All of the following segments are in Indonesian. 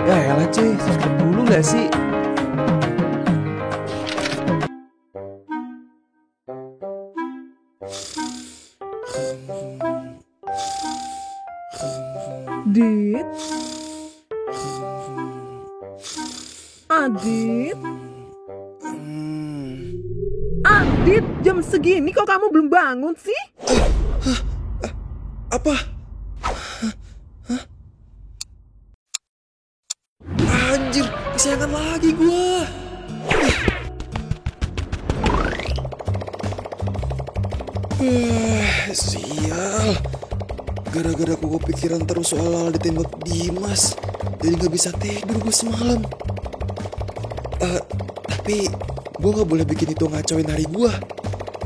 Ya elah cuy, subscribe dulu gak sih? Dit? Adit? Adit, jam segini kok kamu belum bangun sih? Apa? Anjir, kesiangan lagi gua. Sial. Gara-gara aku kepikiran terus soal ditembak Dimas, jadi gak bisa tidur gue semalam. Tapi gue gak boleh bikin itu ngacauin hari gue.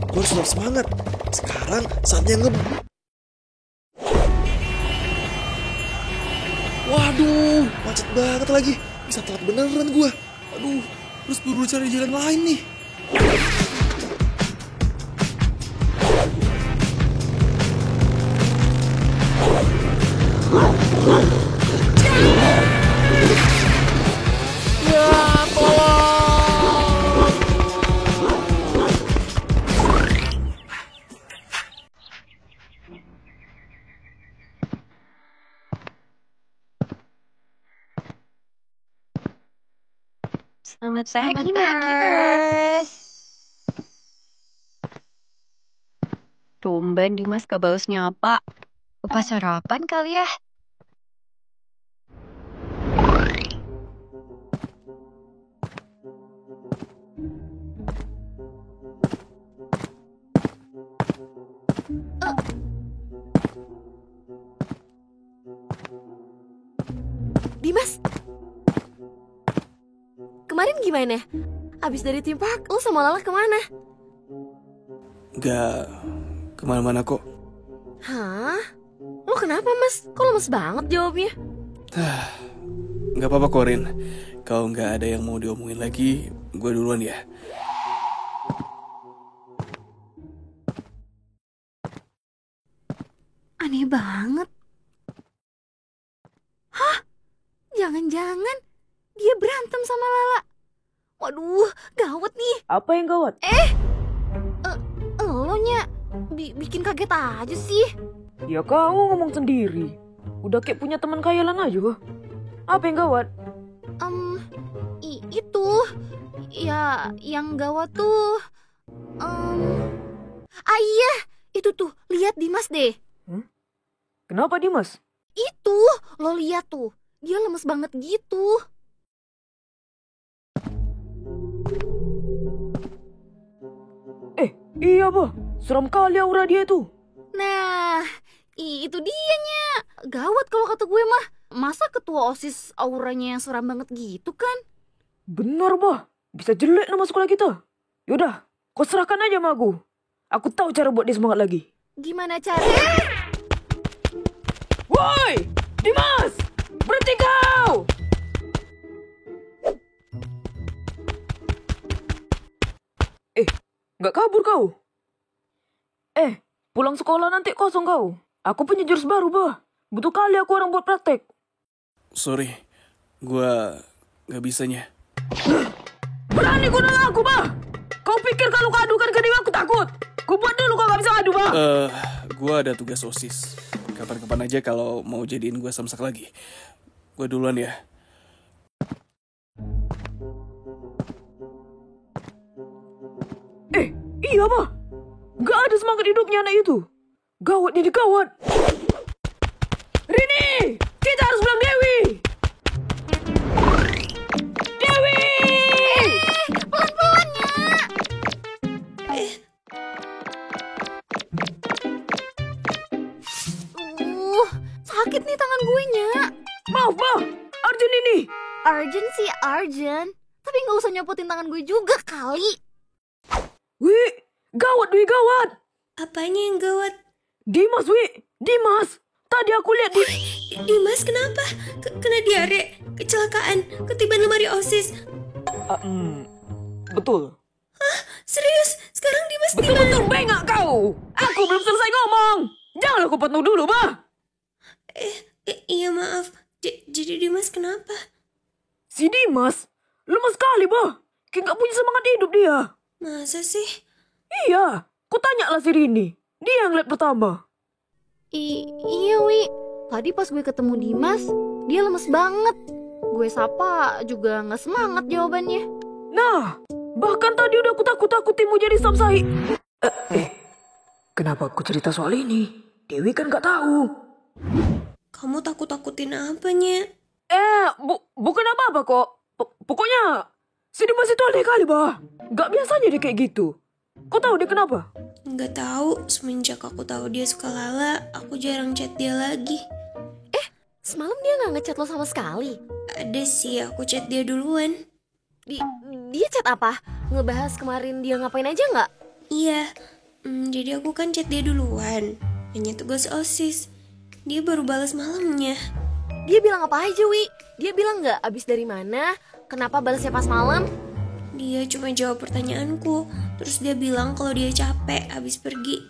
Gue harus tetap semangat. Sekarang saatnya Waduh, macet banget lagi. Bisa telat beneran gue. Aduh, terus buru cari jalan lain nih. Selamat pagi, Mas. Tumben Dimas ke baus nyapa. Lupa sarapan kali ya? Dimas, kemarin gimana? Abis dari theme park, lu sama Lala kemana? Gak kemana-mana kok. Hah? Lu kenapa, Mas? Kok lemes banget jawabnya? Gak apa-apa Korin. Kalau gak ada yang mau diomongin lagi, gue duluan ya. Aneh banget. Hah? Jangan-jangan dia berantem sama Lala. Waduh, gawat nih. Apa yang gawat? Elonya bikin kaget aja sih. Ya kamu ngomong sendiri. Udah kayak punya teman khayalan aja. Apa yang gawat? Itu. Ya, yang gawat tuh. Iya, itu tuh. Lihat Dimas deh. Kenapa Dimas? Itu, lo lihat tuh. Dia lemes banget gitu. Iya bah, seram kali aura dia tuh. Nah, itu dianya. Gawat kalau kata gue mah. Masa ketua OSIS auranya yang seram banget gitu kan? Bener bah, bisa jelek nama sekolah kita. Yaudah, kau serahkan aja sama aku. Aku tahu cara buat dia semangat lagi. Gimana caranya? Woi, Dimas! Berhenti kau! Gak kabur kau? Pulang sekolah nanti kosong kau. Aku punya jurus baru, bah. Butuh kali aku orang buat praktek. Sorry, gue gak bisanya. Berani kau nolak aku, bah? Kau pikir kalau kau adukan ke dia aku takut? Kau buat dulu kau gak bisa adu, bah. Gue ada tugas OSIS. Kapan-kapan aja kalau mau jadiin gue samsak lagi. Gue duluan ya. Iya, bah. Gak ada semangat hidupnya anak itu. Gawat ini gawat. Rini, kita harus bilang Dewi. Dewi! Pelan-pelan ya. Sakit nih tangan gue nya. Maaf, bah. Arjun ini. Arjen sih Arjen. Tapi gak usah nyopotin tangan gue juga kali. Wi, gawat, Wi, gawat. Apanya yang gawat? Dimas, Wi, Dimas. Tadi aku lihat Dimas kenapa? Kena diare, kecelakaan, ketiban lemari OSIS. Betul. Serius? Sekarang Dimas di mana? Betul-betul bengak kau. Aku belum selesai ngomong. Jangan aku potong dulu, bah. Iya maaf. Jadi Dimas kenapa? Si Dimas? Lemah sekali, bah. Kayak gak punya semangat hidup dia. Masa sih? Iya, ku tanya lah si Rini. Dia yang lihat pertama. Iya Wi, tadi pas gue ketemu Dimas, dia lemes banget. Gue sapa juga gak semangat jawabannya. Nah, bahkan tadi udah aku takut-takutin mau jadi samsai. Kenapa aku cerita soal ini? Dewi kan gak tahu. Kamu takut-takutin apanya? Bukan apa-apa kok. Pokoknya, si Dimas itu aneh kali, bah. Gak biasanya dia kayak gitu. Kau tahu dia kenapa? Nggak tahu, semenjak aku tahu dia suka Lala, aku jarang chat dia lagi. Semalam dia gak ngechat lo sama sekali. Ada sih, aku chat dia duluan. Dia chat apa? Ngebahas kemarin dia ngapain aja gak? Iya, jadi aku kan chat dia duluan. Nanya tugas OSIS. Dia baru balas malamnya. Dia bilang apa aja Wi? Dia bilang gak abis dari mana? Kenapa balasnya pas malam? Dia cuma jawab pertanyaanku. Terus dia bilang kalau dia capek abis pergi.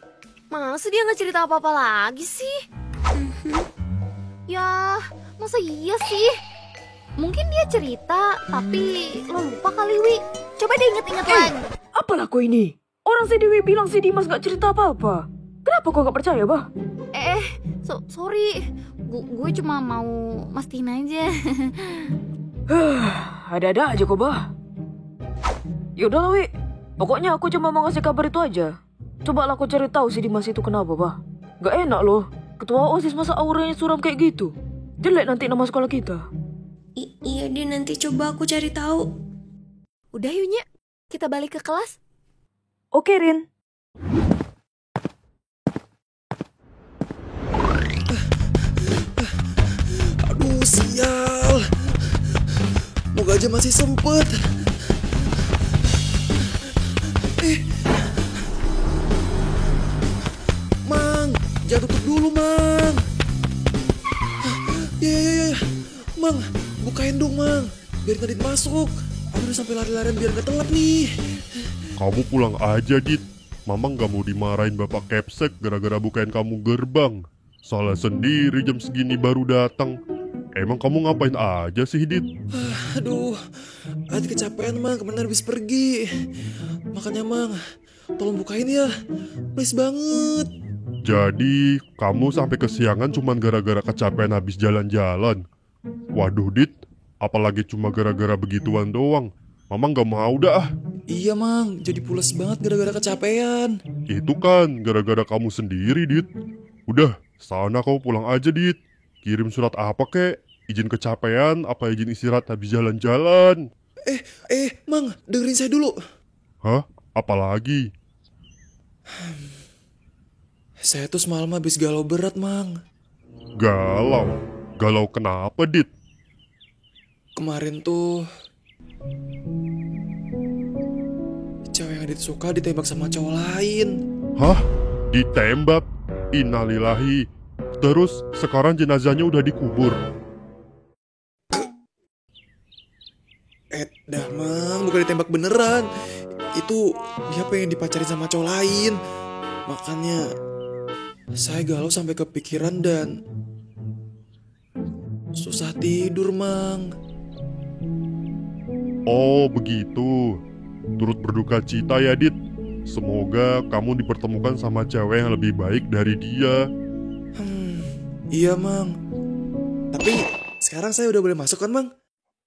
Masa dia gak cerita apa-apa lagi sih? Ya, masa iya sih? Mungkin dia cerita, tapi lo lupa kali Wi. Coba deh inget-inget lagi. Apalah kau ini? Orang si Dewi bilang si Dimas gak cerita apa-apa. Kenapa kau gak percaya, bah? Sorry. Gue cuma mau mastiin aja. Ada-ada aja kok, bah. Yaudah lah, Wi. Pokoknya aku cuma mau ngasih kabar itu aja. Coba lah aku cari tahu si Dimas itu kenapa, bah. Gak enak loh. Ketua OSIS masa auranya suram kayak gitu. Jelek nanti nama sekolah kita. Iya deh, nanti coba aku cari tahu. Udah yuk, Nya. Kita balik ke kelas. Oke, Rin. Aduh, sial. Moga aja masih sempet. Mang, jangan tutup dulu, Mang. Ya. Mang, bukain dong, Mang. Biar Nadit masuk. Aku udah sampai lari-larian biar gak telat nih. Kamu pulang aja, Dit. Mamang gak mau dimarahin Bapak Kepsek gara-gara bukain kamu gerbang. Salah sendiri jam segini baru datang. Emang kamu ngapain aja sih, Dit? Aduh, Adit kecapean, Mang. Kemana habis pergi. Makanya, Mang, tolong bukain ya. Please banget. Jadi, kamu sampai kesiangan cuman gara-gara kecapean habis jalan-jalan. Waduh, Dit. Apalagi cuma gara-gara begituan doang. Mamang gak mau dah. Iya, Mang. Jadi pules banget gara-gara kecapean. Itu kan gara-gara kamu sendiri, Dit. Udah, sana kau pulang aja, Dit. Kirim surat apa kek? Izin kecapean apa izin istirahat habis jalan-jalan? Mang, dengerin saya dulu. Hah? Apalagi? Saya tuh semalam habis galau berat, Mang. Galau? Galau kenapa, Dit? Kemarin tuh cewek yang Adit suka ditembak sama cowok lain. Hah? Ditembak? Innalillahi. Terus sekarang jenazahnya udah dikubur. Dah, Mang, bukan ditembak beneran. Itu dia pengen dipacarin sama cowok lain. Makanya saya galau sampai kepikiran dan susah tidur, Mang. Oh, begitu. Turut berduka cita ya, Dit. Semoga kamu dipertemukan sama cewek yang lebih baik dari dia. Iya, Mang. Tapi sekarang saya udah boleh masuk kan, Mang?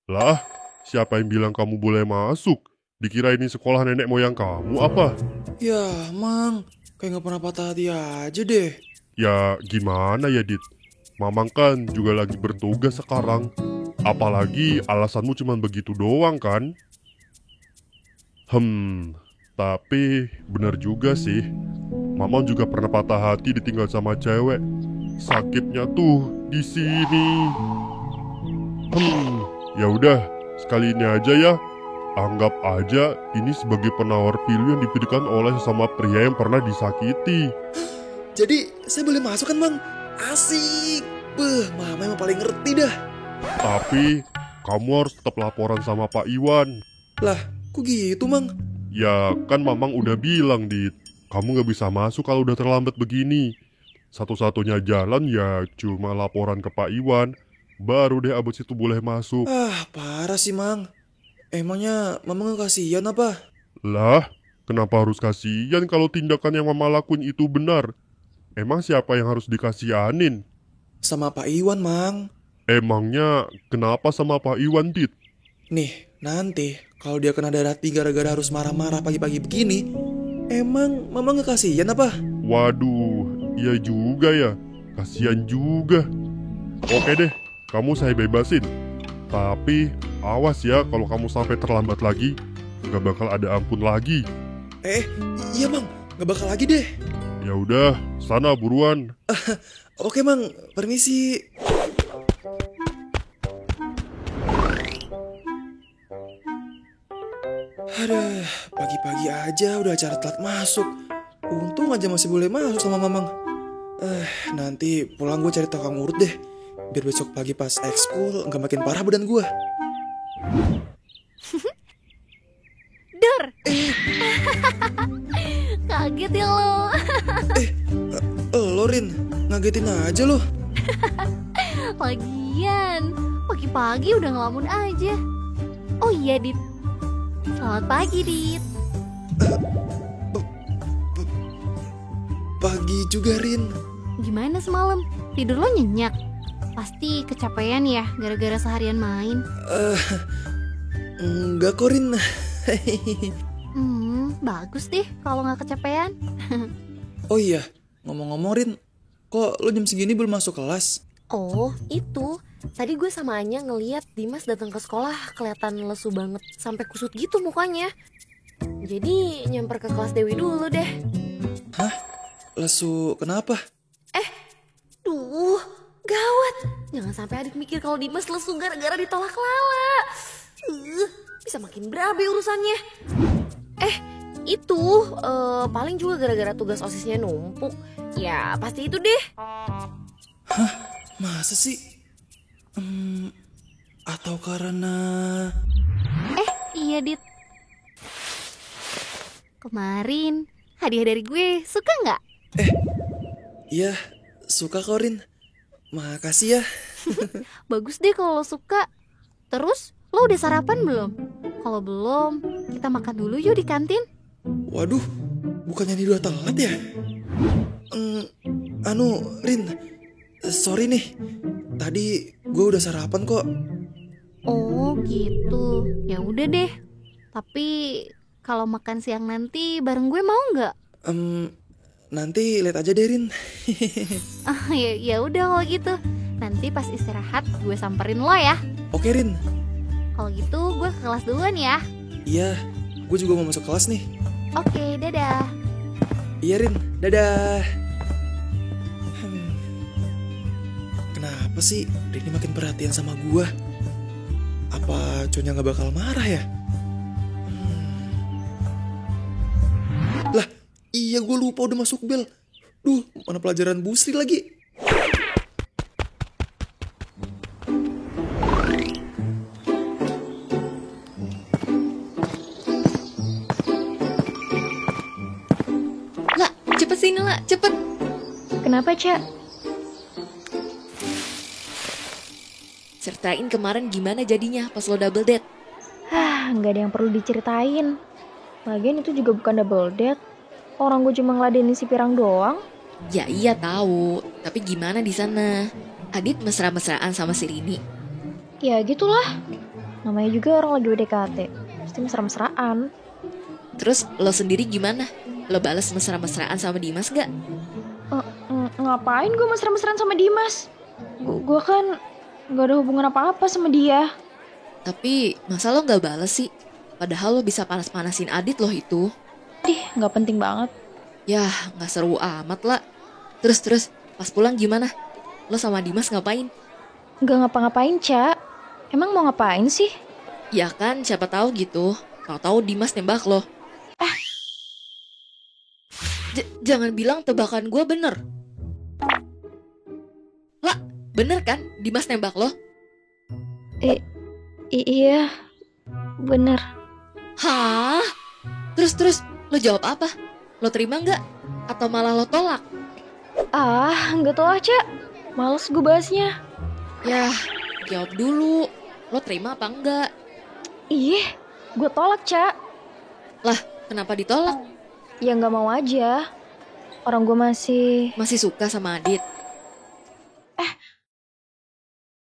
Lah, siapa yang bilang kamu boleh masuk? Dikira ini sekolah nenek moyang kamu apa? Ya, Mang. Kayak gak pernah patah hati aja deh. Ya, gimana ya, Dit? Mamang kan juga lagi bertugas sekarang. Apalagi alasanmu cuma begitu doang kan? Tapi bener juga sih. Mamang juga pernah patah hati ditinggal sama cewek. Sakitnya tuh di sini. Ya udah, sekali ini aja ya. Anggap aja ini sebagai penawar pilu yang diberikan oleh sesama pria yang pernah disakiti. Jadi saya boleh masuk kan, Mang? Asik. Mama emang paling ngerti dah. Tapi kamu harus tetap laporan sama Pak Iwan. Lah, kok gitu, Mang? Ya kan Mamang udah bilang, Dit. Kamu gak bisa masuk kalau udah terlambat begini. Satu-satunya jalan ya cuma laporan ke Pak Iwan. Baru deh abis itu boleh masuk. Ah, parah sih, Mang. Emangnya Mama nggak kasihan apa? Lah, kenapa harus kasihan kalau tindakan yang Mama lakuin itu benar? Emang siapa yang harus dikasihanin? Sama Pak Iwan, Mang. Emangnya kenapa sama Pak Iwan, Dit? Nih, nanti kalau dia kena darah tinggi gara-gara harus marah-marah pagi-pagi begini, emang Mama nggak kasihan apa? Waduh, iya juga ya. Kasihan juga. Oke deh, kamu saya bebasin. Tapi awas ya kalau kamu sampai terlambat lagi. Gak bakal ada ampun lagi. Iya, Mang. Nggak bakal lagi deh. Ya udah, sana buruan. Oke, Mang. Permisi. Aduh, pagi-pagi aja udah acara telat masuk. Untung aja masih boleh masuk sama Mamang. Nanti pulang gue cari tukang urut deh. Biar besok pagi pas ekskul nggak makin parah badan gue. Der. Kaget ya lo. Lo Rin, ngagetin aja lo. Lagian, pagi-pagi udah ngelamun aja. Oh iya, Dit. Selamat pagi, Dit. Pagi juga, Rin. Gimana semalam? Tidur lo nyenyak? Pasti kecapean ya gara-gara seharian main. Enggak kok, Rin. Bagus deh kalau nggak kecapean. Oh iya, ngomong-ngomong Rin, kok lo jam segini belum masuk kelas? Oh, itu. Tadi gue sama Anya ngeliat Dimas datang ke sekolah kelihatan lesu banget sampai kusut gitu mukanya. Jadi nyamper ke kelas Dewi dulu deh. Hah? Lesu kenapa? Duh, gawat. Jangan sampai adik mikir kalau Dimas lesu gara-gara ditolak Lala. Bisa makin berabe urusannya. Itu paling juga gara-gara tugas OSISnya numpuk. Ya pasti itu deh. Masa sih? Atau karena... Iya, Dit. Kemarin hadiah dari gue, suka nggak? Iya, suka kok Rin. Makasih ya. Bagus deh kalau lo suka. Terus, lo udah sarapan belum? Kalau belum, kita makan dulu yuk di kantin. Waduh, bukannya ini udah telat ya? Rin, sorry nih. Tadi gue udah sarapan kok. Oh gitu, ya udah deh. Tapi kalau makan siang nanti bareng gue mau nggak? Nanti lihat aja deh Rin. Ya udah kalau gitu. Nanti pas istirahat gue samperin lo ya. Oke Rin. Kalau gitu gue ke kelas duluan ya. Iya, gue juga mau masuk kelas nih. Oke, dadah. Iya Rin, dadah. Kenapa sih Rini makin perhatian sama gue? Apa Conya gak bakal marah ya? Lah, iya gue lupa udah masuk bel. Duh, mana pelajaran Busri lagi? Lah, cepet sini lah, cepet. Kenapa, Cak? Ceritain kemarin gimana jadinya pas lo double date. Nggak ada yang perlu diceritain. Lagian itu juga bukan double date. Orang gue cuma ngeladenin si Pirang doang. Ya iya tahu, tapi gimana di sana? Adit mesra-mesraan sama si Rini. Ya gitulah. Namanya juga orang lagi PDKT. Pasti mesra-mesraan. Terus lo sendiri gimana? Lo balas mesra-mesraan sama Dimas gak? Ngapain gue mesra-mesraan sama Dimas? Gue kan gak ada hubungan apa-apa sama dia. Tapi masa lo gak balas sih? Padahal lo bisa panas-panasin Adit lo itu. Gak penting banget. Yah, gak seru amat lah. Terus, pas pulang gimana? Lo sama Dimas ngapain? Gak ngapa-ngapain, Cak. Emang mau ngapain sih? Ya kan, siapa tahu gitu. Tahu-tahu Dimas nembak lo. Jangan bilang tebakan gue bener. Lah, bener kan Dimas nembak lo? Iya, bener. Hah? Terus, lo jawab apa? Lo terima nggak? Atau malah lo tolak? Nggak tahu Ca. Males gue bahasnya. Yah, jawab dulu. Lo terima apa enggak? Ih, gue tolak Ca. Lah, kenapa ditolak? Ya nggak mau aja. Orang gue masih... Masih suka sama Adit?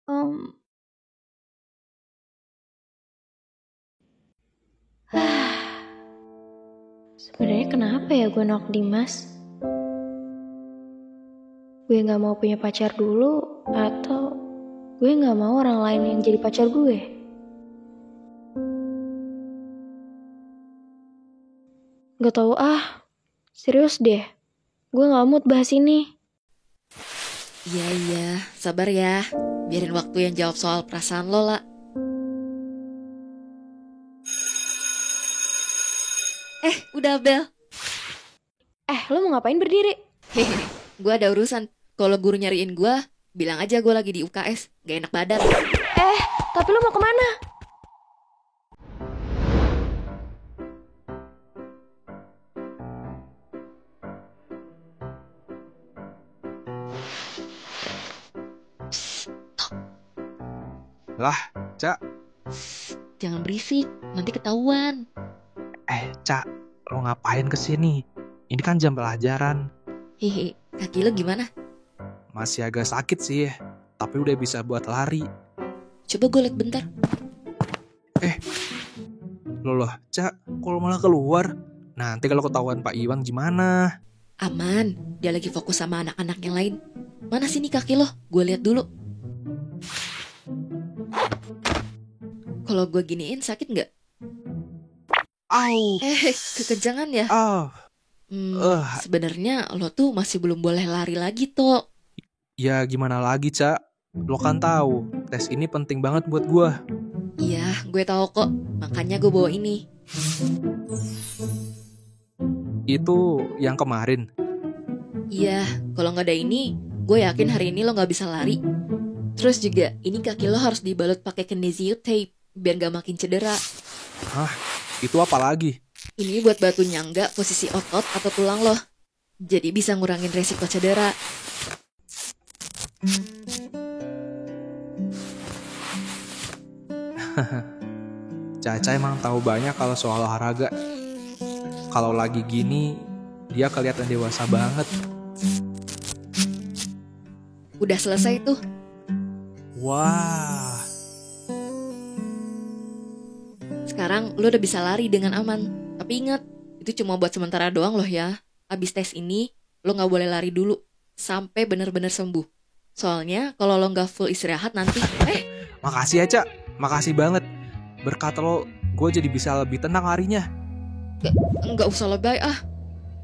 em, Sebenarnya kenapa ya gue nolak Dimas? Gue gak mau punya pacar dulu, atau gue gak mau orang lain yang jadi pacar gue? Gak tahu serius deh. Gue gak mood bahas ini. Iya, sabar ya. Biarin waktu yang jawab soal perasaan lo lah. Udah bel. Lo mau ngapain berdiri? Hehe, gue ada urusan. Kalau guru nyariin gue, bilang aja gue lagi di UKS. Gak enak badan. Tapi lo mau kemana? Lah, Cak. Jangan berisik, nanti ketahuan. Cak, lo ngapain kesini? Ini kan jam pelajaran. Hehe, kaki lo gimana? Masih agak sakit sih, tapi udah bisa buat lari. Coba gue liat bentar. Loh, Cak, kalau malah keluar, nanti kalau ketahuan Pak Iwan gimana? Aman, dia lagi fokus sama anak-anak yang lain. Mana sini kaki lo? Gue lihat dulu. Kalau gue giniin sakit nggak? Au! Kekencangan ya? Au! Sebenarnya lo tuh masih belum boleh lari lagi, Tok. Ya gimana lagi, Cak? Lo kan tahu, tes ini penting banget buat gue. Iya, gue tahu kok. Makanya gue bawa ini. Itu yang kemarin. Iya, kalau nggak ada ini, gue yakin hari ini lo nggak bisa lari. Terus juga, ini kaki lo harus dibalut pakai kinesio tape biar nggak makin cedera. Hah? Itu apa lagi? Ini buat batu nyangga posisi otot atau tulang lo. Jadi bisa ngurangin resiko cedera. Caca emang tahu banyak kalau soal olahraga. Kalau lagi gini, dia kelihatan dewasa banget. Udah selesai tuh. Wah, Sekarang lo udah bisa lari dengan aman. Tapi ingat, itu cuma buat sementara doang loh ya. Abis tes ini, lo gak boleh lari dulu. Sampai bener-bener sembuh. Soalnya kalau lo gak full istirahat nanti... makasih ya, Cak. Makasih banget. Berkat lo, gue jadi bisa lebih tenang larinya. Nggak usah lebay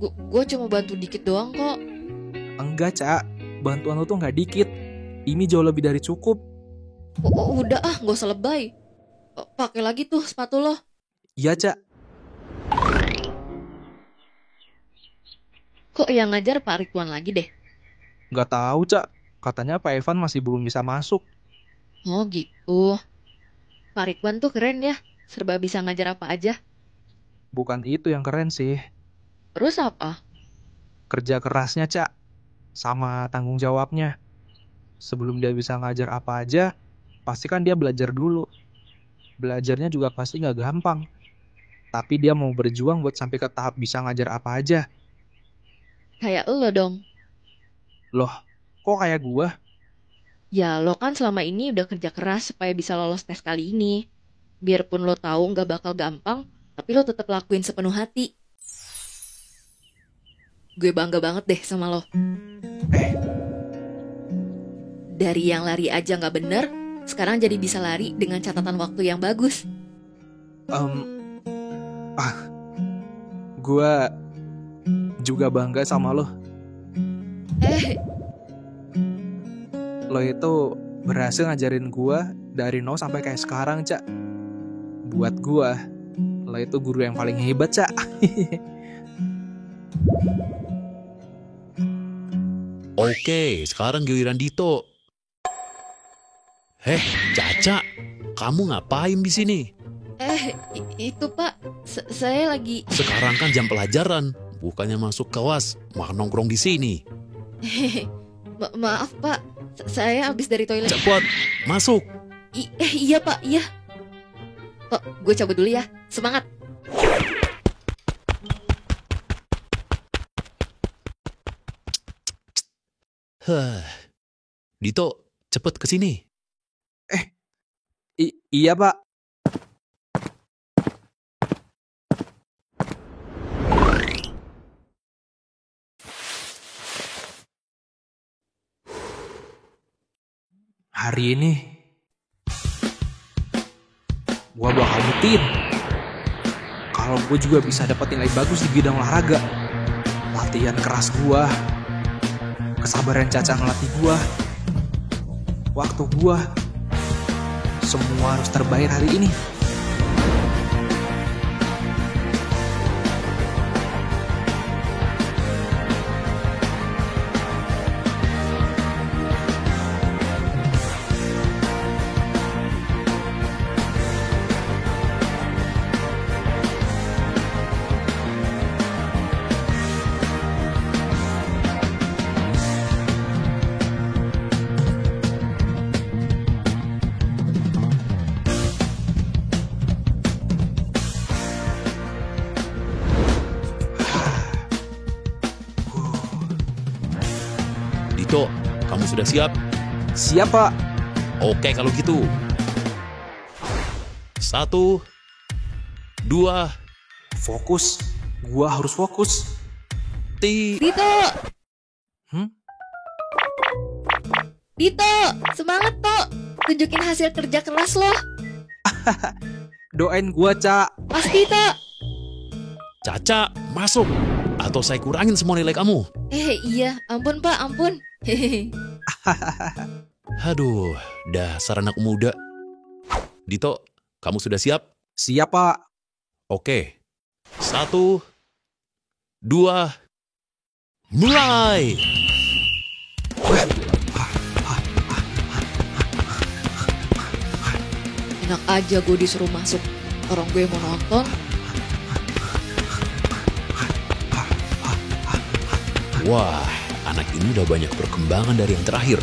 Gue cuma bantu dikit doang kok. Enggak, Cak. Bantuan lo tuh gak dikit. Ini jauh lebih dari cukup. Udah nggak usah lebay. Pakai lagi tuh sepatu lo. Iya, Cak. Kok yang ngajar Pak Ridwan lagi deh? Gak tahu, Cak. Katanya Pak Evan masih belum bisa masuk. Oh gitu. Pak Ridwan tuh keren ya. Serba bisa ngajar apa aja. Bukan itu yang keren sih. Terus apa? Kerja kerasnya, Cak. Sama tanggung jawabnya. Sebelum dia bisa ngajar apa aja, pasti kan dia belajar dulu. Belajarnya juga pasti gak gampang. Tapi dia mau berjuang buat sampai ke tahap bisa ngajar apa aja. Kayak lo dong. Loh, kok kayak gua? Ya lo kan selama ini udah kerja keras supaya bisa lolos tes kali ini. Biarpun lo tahu gak bakal gampang, tapi lo tetap lakuin sepenuh hati. Gue bangga banget deh sama lo. Dari yang lari aja gak bener, sekarang jadi bisa lari dengan catatan waktu yang bagus. Gua juga bangga sama lo. Lo itu berhasil ngajarin gua dari nol sampai kayak sekarang, Cak. Buat gua, lo itu guru yang paling hebat, Cak. Oke, sekarang giliran Dito. Caca, kamu ngapain di sini? Itu Pak, saya lagi... Sekarang kan jam pelajaran, bukannya masuk kelas, malah nongkrong di sini. Maaf Pak, saya habis dari toilet. Cepat, masuk. Iya Pak, iya. Oh, gue cabut dulu ya. Semangat. Hah. Dito, cepet ke sini. Iya Pak. Hari ini gua bakal buktiin kalau gue juga bisa dapat nilai bagus di bidang olahraga. Latihan keras gua, kesabaran Caca ngelatih gua, waktu gua, semua harus terbayar hari ini. Dito, kamu sudah siap? Siap Pak. Oke kalau gitu. 1, 2, Fokus. Gua harus fokus. Dito! Dito, semangat Tok. Tunjukin hasil kerja keras lo. Doain gua, Cak. Pasti Tok. Caca, masuk. Atau saya kurangin semua nilai kamu. Iya, ampun Pak, ampun. Aduh, dasar anak muda. Dito, kamu sudah siap? Siap, Pak. Oke. 1, 2, mulai! Enak aja gue disuruh masuk. Orang gue mau nonton. Wah, anak ini udah banyak perkembangan dari yang terakhir.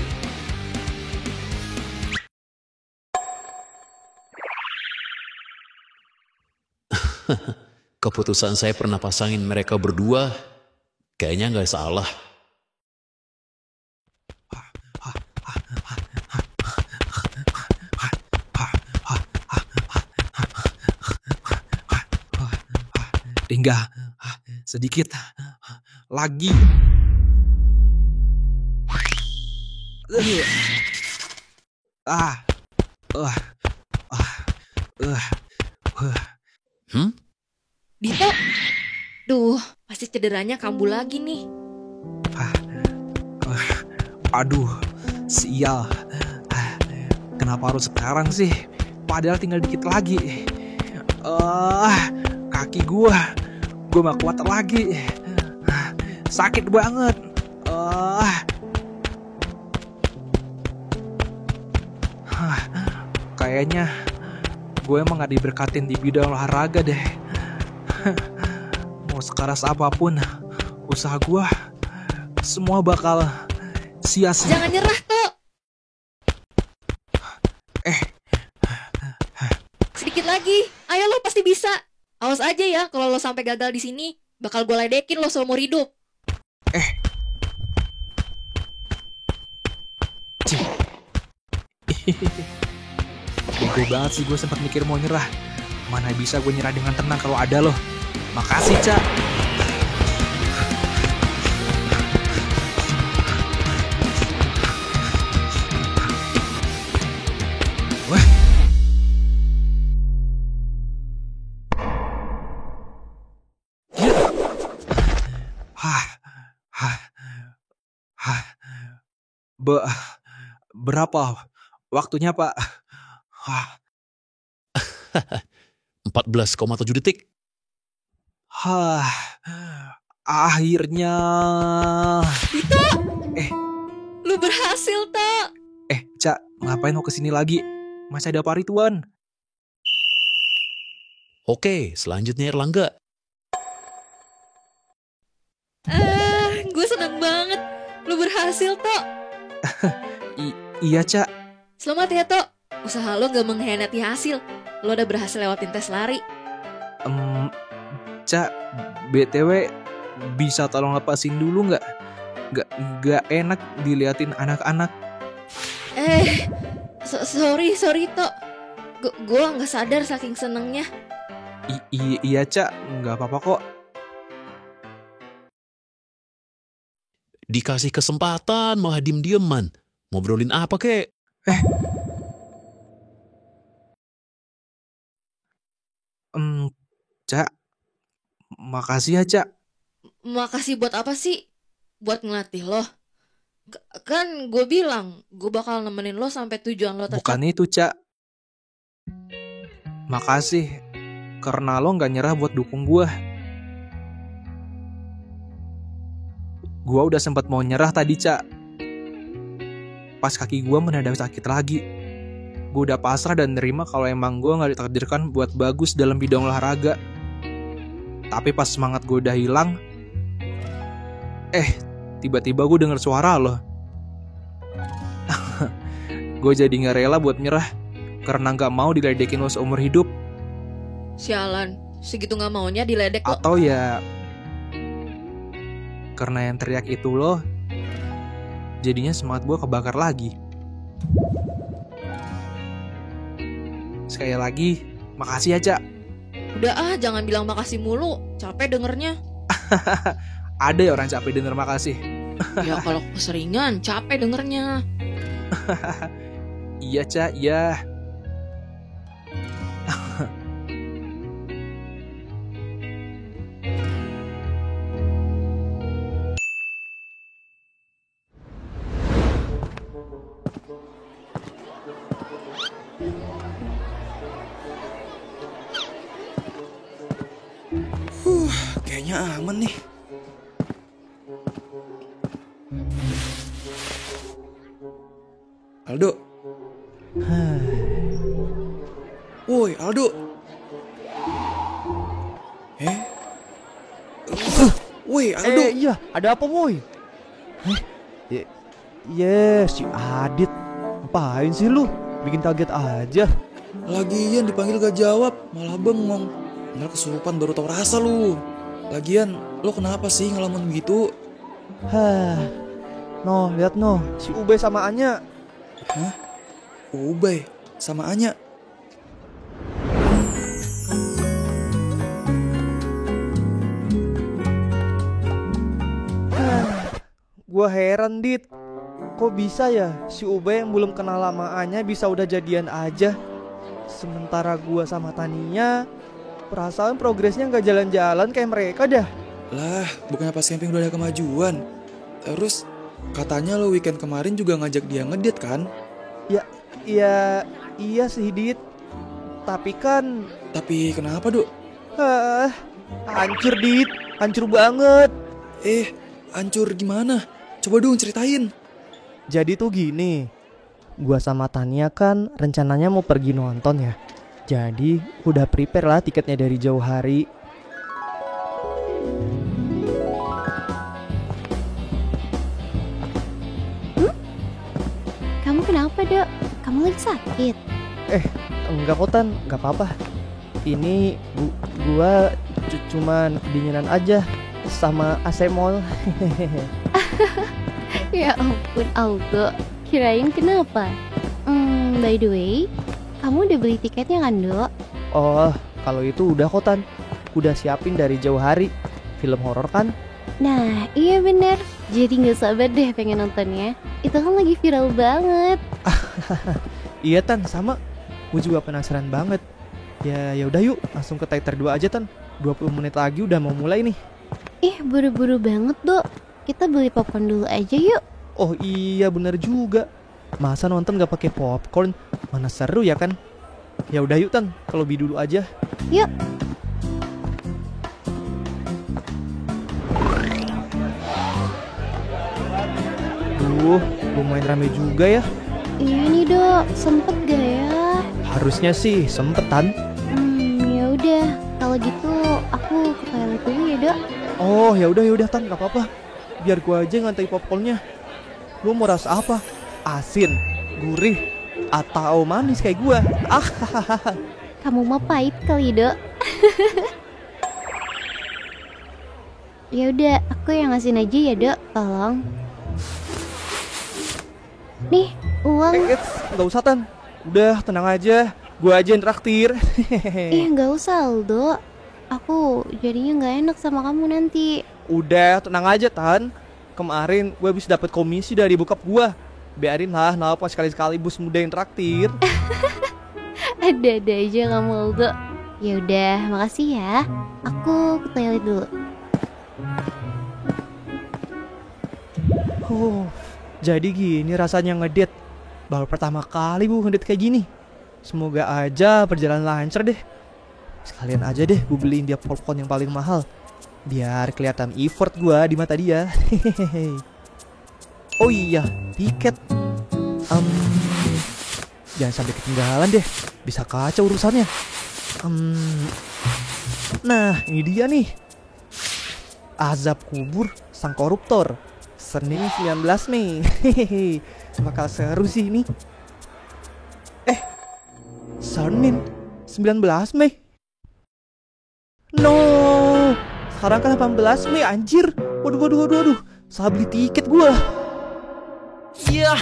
Keputusan saya pernah pasangin mereka berdua, kayaknya nggak salah. Tinggal sedikit lagi. Dito, duh, pasti cederanya kambuh lagi nih. Aduh, sial. Kenapa harus sekarang sih? Padahal tinggal dikit lagi. Kaki gua gak kuat lagi. Sakit banget. Kayaknya gue emang gak diberkatin di bidang olahraga deh. Mau sekeras apapun usaha gue, semua bakal sia-sia. Jangan nyerah, Tok. Sedikit lagi. Ayo lo pasti bisa. Awas aja ya kalau lo sampai gagal di sini, bakal gue ledekin lo seumur hidup. Bego banget sih gue sempat mikir mau nyerah. Mana bisa gue nyerah dengan tenang kalau ada lo. Makasih, Cak. Wah. Berapa waktunya, Pak? 14,7 detik. Akhirnya. Dito! Lu berhasil, Tok. Cak, ngapain mau kesini lagi? Masih ada parituan. Oke, selanjutnya Erlangga. Gue seneng banget. Lu berhasil, Tok. Iya, Cak. Selamat ya, Tok. Usaha lo gak mengkhianati hasil. Lo udah berhasil lewatin tes lari. Cak, BTW bisa tolong lepasin dulu nggak? Nggak enak diliatin anak-anak. Sorry, Tok. Gue nggak sadar saking senengnya. Iya, Cak, nggak apa-apa kok. Dikasih kesempatan malah diem-dieman. Ngobrolin apa kek? Cak, makasih ya, Cak. Makasih buat apa sih? Buat ngelatih lo. Kan gue bilang gue bakal nemenin lo sampai tujuan lo tercapai. Bukan itu, Cak. Makasih karena lo nggak nyerah buat dukung gue. Gue udah sempat mau nyerah tadi, Cak. Pas kaki gue mendadak sakit lagi. Gue udah pasrah dan nerima kalau emang gue gak ditakdirkan buat bagus dalam bidang olahraga. Tapi pas semangat gue udah hilang, tiba-tiba gue denger suara lo. Gue jadi gak rela buat nyerah karena gak mau diledekin lo seumur hidup. Sialan, segitu gak maunya diledek lo. Atau ya karena yang teriak itu lo, jadinya semangat gue kebakar lagi. Sekali lagi, makasih ya, Cak. Udah jangan bilang makasih mulu. Capek dengernya. Ada ya orang capek denger makasih. Ya kalau keseringan capek dengernya. Iya, Cak, iya. Kayaknya aman nih. Aldo. Woi, Aldo. Woi, Aldo. Iya, ada apa, Boy? Si Adit. Ngapain sih lu? Bikin kaget aja. Lagian dipanggil gak jawab, malah bengong. Nggak kesurupan baru tau rasa lu. Lagian, lo kenapa sih ngelamun begitu? Noh, lihat noh, si Ubay sama Anya. Hah? Ubay sama Anya? Gua heran, Dit. Kok bisa ya si Ubay yang belum kenal sama Anya bisa udah jadian aja? Sementara gua sama Tania, perasaan progresnya nggak jalan-jalan kayak mereka dah. Lah, bukannya pas camping udah ada kemajuan? Terus katanya lo weekend kemarin juga ngajak dia ngedate kan? Iya sih, Dit. Tapi kenapa, Dok? Hancur, Dit. Hancur banget. Hancur gimana? Coba dong ceritain. Jadi tuh gini, gua sama Tania kan rencananya mau pergi nonton ya. Jadi udah prepare lah tiketnya dari jauh hari. Kamu kenapa, Dok? Kamu lagi sakit? Enggak kok, Tan, enggak apa-apa. Ini gua cuman kedinginan aja sama AC mall. Ya ampun, Aldo. Kirain kenapa? By the way, kamu udah beli tiketnya kan, Dok? Oh, kalau itu udah kok, Tan. Udah siapin dari jauh hari. Film horor kan? Nah, iya bener. Jadi gak sabar deh pengen nontonnya. Itu kan lagi viral banget. Iya, Tan, sama. Gue juga penasaran banget. Ya udah yuk, langsung ke Theater 2 aja, Tan. 20 menit lagi udah mau mulai nih. Buru-buru banget, Dok. Kita beli popcorn dulu aja yuk. Oh iya, bener juga. Masa nonton gak pakai popcorn? Mana seru ya kan? Ya udah yuk, Tan, kalau beli dulu aja. Yuk. Lumayan rame juga ya. Iya nih, Dok. Sempet gak ya? Harusnya sih sempet, Tan. Ya udah. Kalau gitu aku ke toilet dulu ya, Dok. Oh, ya udah Tan, gak apa-apa. Biar gua aja ngantai popcornnya. Lu mau rasa apa? Asin, gurih, atau manis kayak gua? Kamu mah pahit kali, Dok. Ya udah, aku yang ngasihin aja ya, Dok. Tolong. Nih, uang. Nggak usah, Tan. Udah, tenang aja. Gua aja yang traktir. Nggak usah, Aldo. Aku jadinya nggak enak sama kamu nanti. Udah, tenang aja, Tan. Kemarin gue habis dapet komisi dari bokap gua. Biarin lah, kenapa sekali-sekali bos muda yang traktir. Ada-ada aja kamu, Aldo. Ya udah, makasih ya. Aku ke toilet dulu. Jadi gini rasanya ngedate. Baru pertama kali bu ngedate kayak gini. Semoga aja berjalan lancar deh. Sekalian aja deh gue beliin dia popcorn yang paling mahal. Biar kelihatan effort gue di mata dia. Oh iya, tiket. Jangan sampai ketinggalan deh. Bisa kacau urusannya. Nah, ini dia nih. Azab kubur sang koruptor. Senin 19 Mei. Bakal seru sih ini. Senin 19 Mei. No, sekarang kan 18 Mei anjir. Waduh. Salah beli tiket gua. Iya.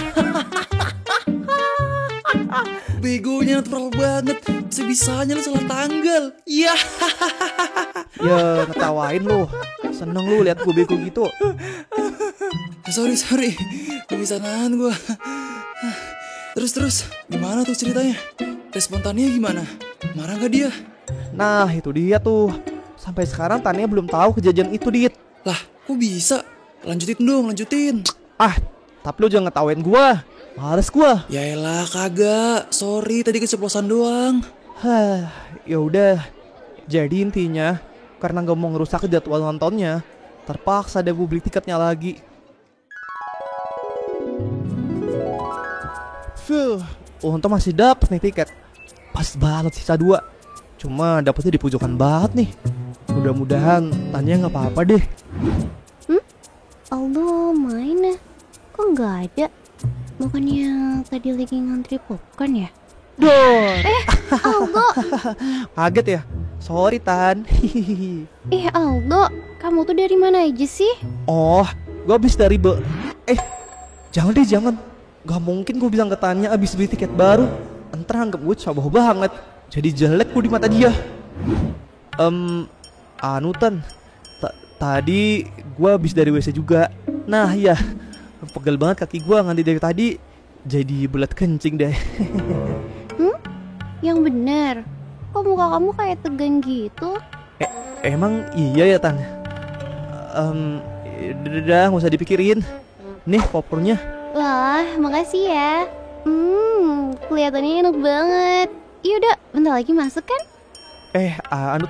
Begonya natural banget. Sebisanya lu salah tanggal. Iya. Ya ngetawain lu. Seneng lu lihat gua bego gitu. Sorry. Gak bisa nahan gua. Terus gimana tuh ceritanya? Respon Tania gimana? Marah gak dia? Nah itu dia tuh. Sampai sekarang Tania belum tahu kejadian itu, Dit. Lah kok bisa? Lanjutin. Tapi lu jangan ngetawain gua. Males gua. Yaelah kagak. Sorry tadi keceplosan doang. Ya udah. Jadi intinya karena gak mau ngerusak jadwal nontonnya, terpaksa deh gue beli tiketnya lagi. Untung masih dapet nih tiket. Pas banget sisa 2. Cuma dapetnya di pojokan banget nih. Mudah-mudahan Tania gak apa-apa deh. Aldo mana? Kok nggak ada? Bukannya tadi lagi ngantri popcorn ya? Aldo. Kaget ya? Sorry Tan. Aldo, kamu tuh dari mana aja sih? Oh, gue abis dari jangan. Gak mungkin gue bilang ke Tania abis beli tiket baru. Entar anggap gue coba banget. Jadi jelek gue di mata dia. Tan, tadi gue abis dari WC juga. Nah ya, pegel banget kaki gue nganti dari tadi. Jadi belat kencing deh. Yang bener. Kok muka kamu kayak tegang gitu? Emang iya ya Tan? Udah gak usah dipikirin. Nih popcornnya. Wah, makasih ya. Kelihatannya enak banget. Yaudah, bentar lagi masuk kan?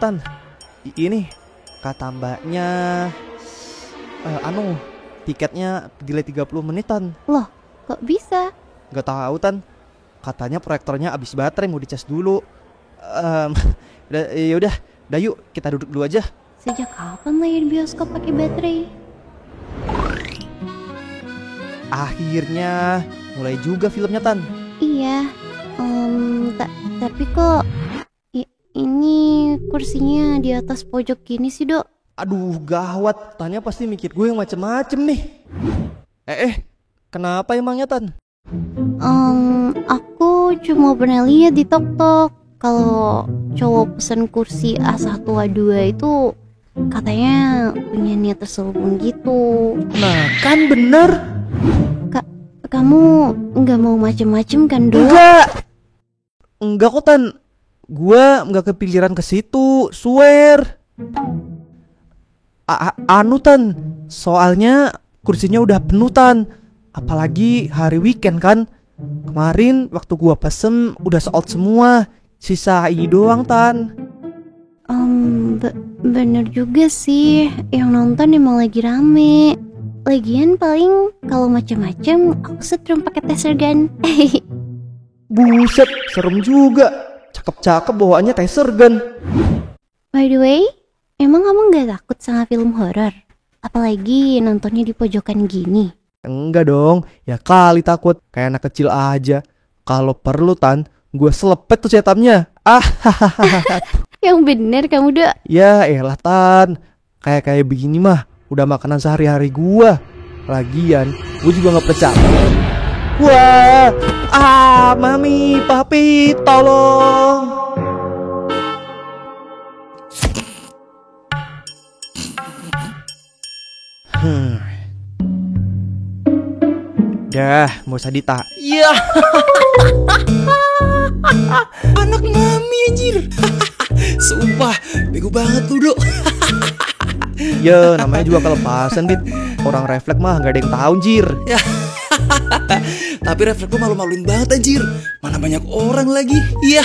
Tan, ini kata mbaknya tiketnya delay 30 menitan. Loh, kok bisa? Gak tahu Tan. Katanya proyektornya habis baterai, mau dicas dulu. Yaudah, yuk kita duduk dulu aja. Sejak kapan layar bioskop pakai baterai? Akhirnya mulai juga filmnya Tan. Iya. Tapi kok ini kursinya di atas pojok gini sih, Dok? Aduh, gawat. Tanya pasti mikir gue yang macem-macem nih. Kenapa emangnya Tan? Aku cuma pernah lihat di TokTok kalau cowok pesen kursi A1 A2 itu katanya punya niat terselubung gitu. Nah, kan bener. Kamu nggak mau macem-macem kan, Dok? Enggak kok Tan. Gua nggak kepikiran ke situ, swear. Tan, soalnya kursinya udah penuh Tan. Apalagi hari weekend kan. Kemarin waktu gua pesen udah sold semua. Sisa ini doang Tan. Bener juga sih. Yang nonton emang lagi rame. Lagian paling kalau macam-macam aku setrum pakai taser gun. Buset, serem juga. Cakep-cakep bawaannya taser gun. By the way, emang kamu nggak takut sama film horor? Apalagi nontonnya di pojokan gini. Enggak dong, ya kali takut. Kayak anak kecil aja. Kalau perlu Tan, gue selepet tuh setupnya. Yang bener kamu, Dok. Ya elah Tan, kayak begini mah udah makanan sehari-hari gua. Lagian, gue juga gak percaya. Wah, mami, papi, tolong. Dah, mau usah dita. Iya. Anak mami anjir. Sumpah, bego banget lu, Dok. Ya, namanya juga kelepasan, Dit. Orang refleks mah gak ada yang tahu, Jir. Ya. Tapi refleks lu malu-maluin banget anjir. Mana banyak orang lagi. Iya.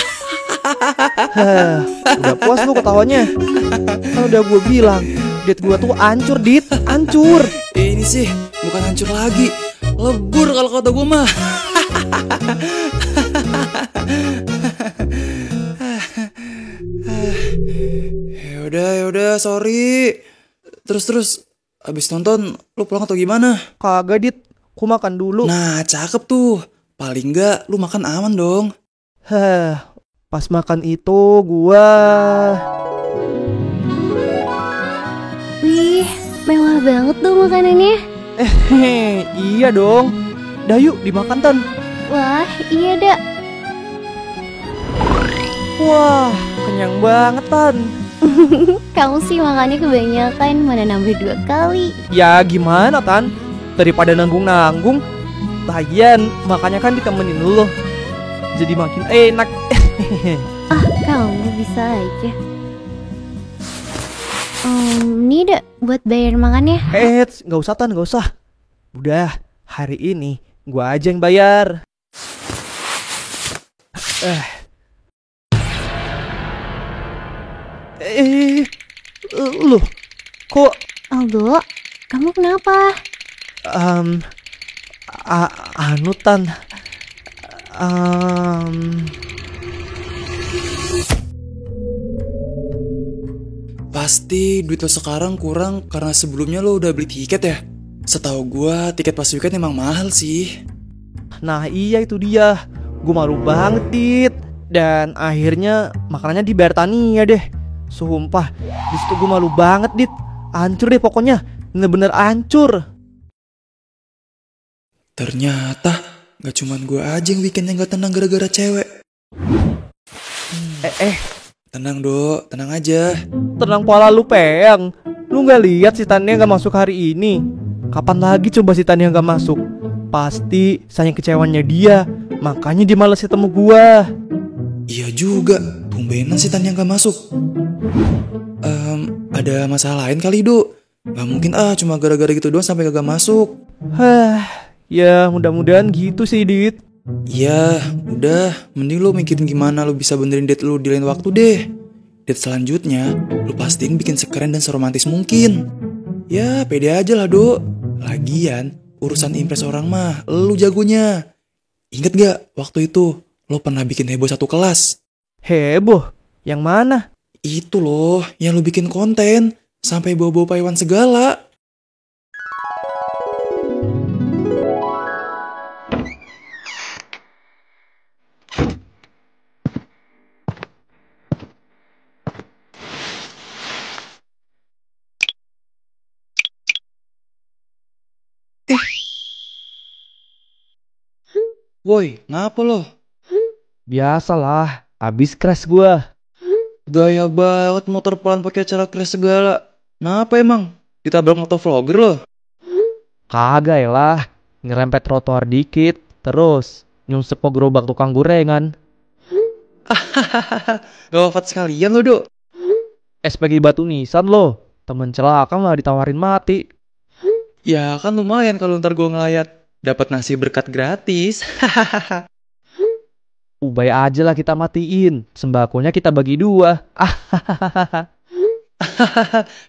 Udah puas lu ketawanya. Kan udah gue bilang, Dit gue tuh hancur, Dit. Hancur. Ini sih bukan hancur lagi, lebur kalau kata gue mah. Yaudah, sorry. Terus, abis nonton lu pulang atau gimana? Kagak, Dit. Ku makan dulu. Nah, cakep tuh. Paling enggak lu makan aman dong. Pas makan itu gua... Wih, mewah banget tuh makanannya. Iya dong. Dah yuk dimakan, Tan. Wah, iya Dak. Wah, kenyang banget, Tan. Kamu sih makannya kebanyakan, mana nambah 2 kali. Ya gimana, Tan? Daripada nanggung-nanggung. Lagian makannya kan ditemenin lu. Jadi makin enak. Kamu bisa aja. Nih Dak, buat bayar makannya. Gak usah, Tan, gak usah. Udah, hari ini gua aja yang bayar. Loh, kok... Aldo, kamu kenapa? Tan. Pasti duit lo sekarang kurang karena sebelumnya lo udah beli tiket ya? Setahu gua tiket pas weekend emang mahal sih. Nah iya itu dia. Gue malu banget, Dit. Dan akhirnya makanannya dibayar Tania deh. Sumpah, disitu gue malu banget, Dit. Hancur deh pokoknya. Bener-bener hancur. Ternyata gak cuman gue aja yang weekend yang gak tenang gara-gara cewek. Tenang Dok, tenang aja. Tenang pala lu, Peyang. Lu gak lihat si Tania gak masuk hari ini? Kapan lagi coba si Tania gak masuk? Pasti sayang kecewanya dia. Makanya dia males ketemu gua. Iya juga, tumbenan si Tania gak masuk. Ada masalah lain kali, Dok? Gak mungkin cuma gara-gara gitu doang sampai gak masuk. Ya mudah-mudahan gitu sih, Dit. Iya, udah. Mending lu mikirin gimana lu bisa benerin date lu di lain waktu deh. Date selanjutnya, lu pastiin bikin sekeren dan seromantis mungkin. Ya, pede aja lah, Dok. Lagian, urusan impress orang mah, lu jagonya. Ingat gak, waktu itu, lu pernah bikin heboh satu kelas? Heboh? Yang mana? Itu loh, yang lu bikin konten. Sampai bawa-bawa paywan segala. Woi, ngapa lo? Biasalah, abis crash gua. Gaya banget motor pelan pakai cara crash segala. Kenapa emang? Ditabrak motovlogger lo? Kagak lah, ngerempet trotoar dikit, terus nyungsep ke gerobak tukang gorengan. Gak wafat sekalian lo, Dok. SPG batu nisan lo, temen celaka malah ditawarin mati. Ya kan lumayan kalau ntar gue ngelayat. Dapat nasi berkat gratis. Ubay aja lah kita matiin. Sembakonya kita bagi 2.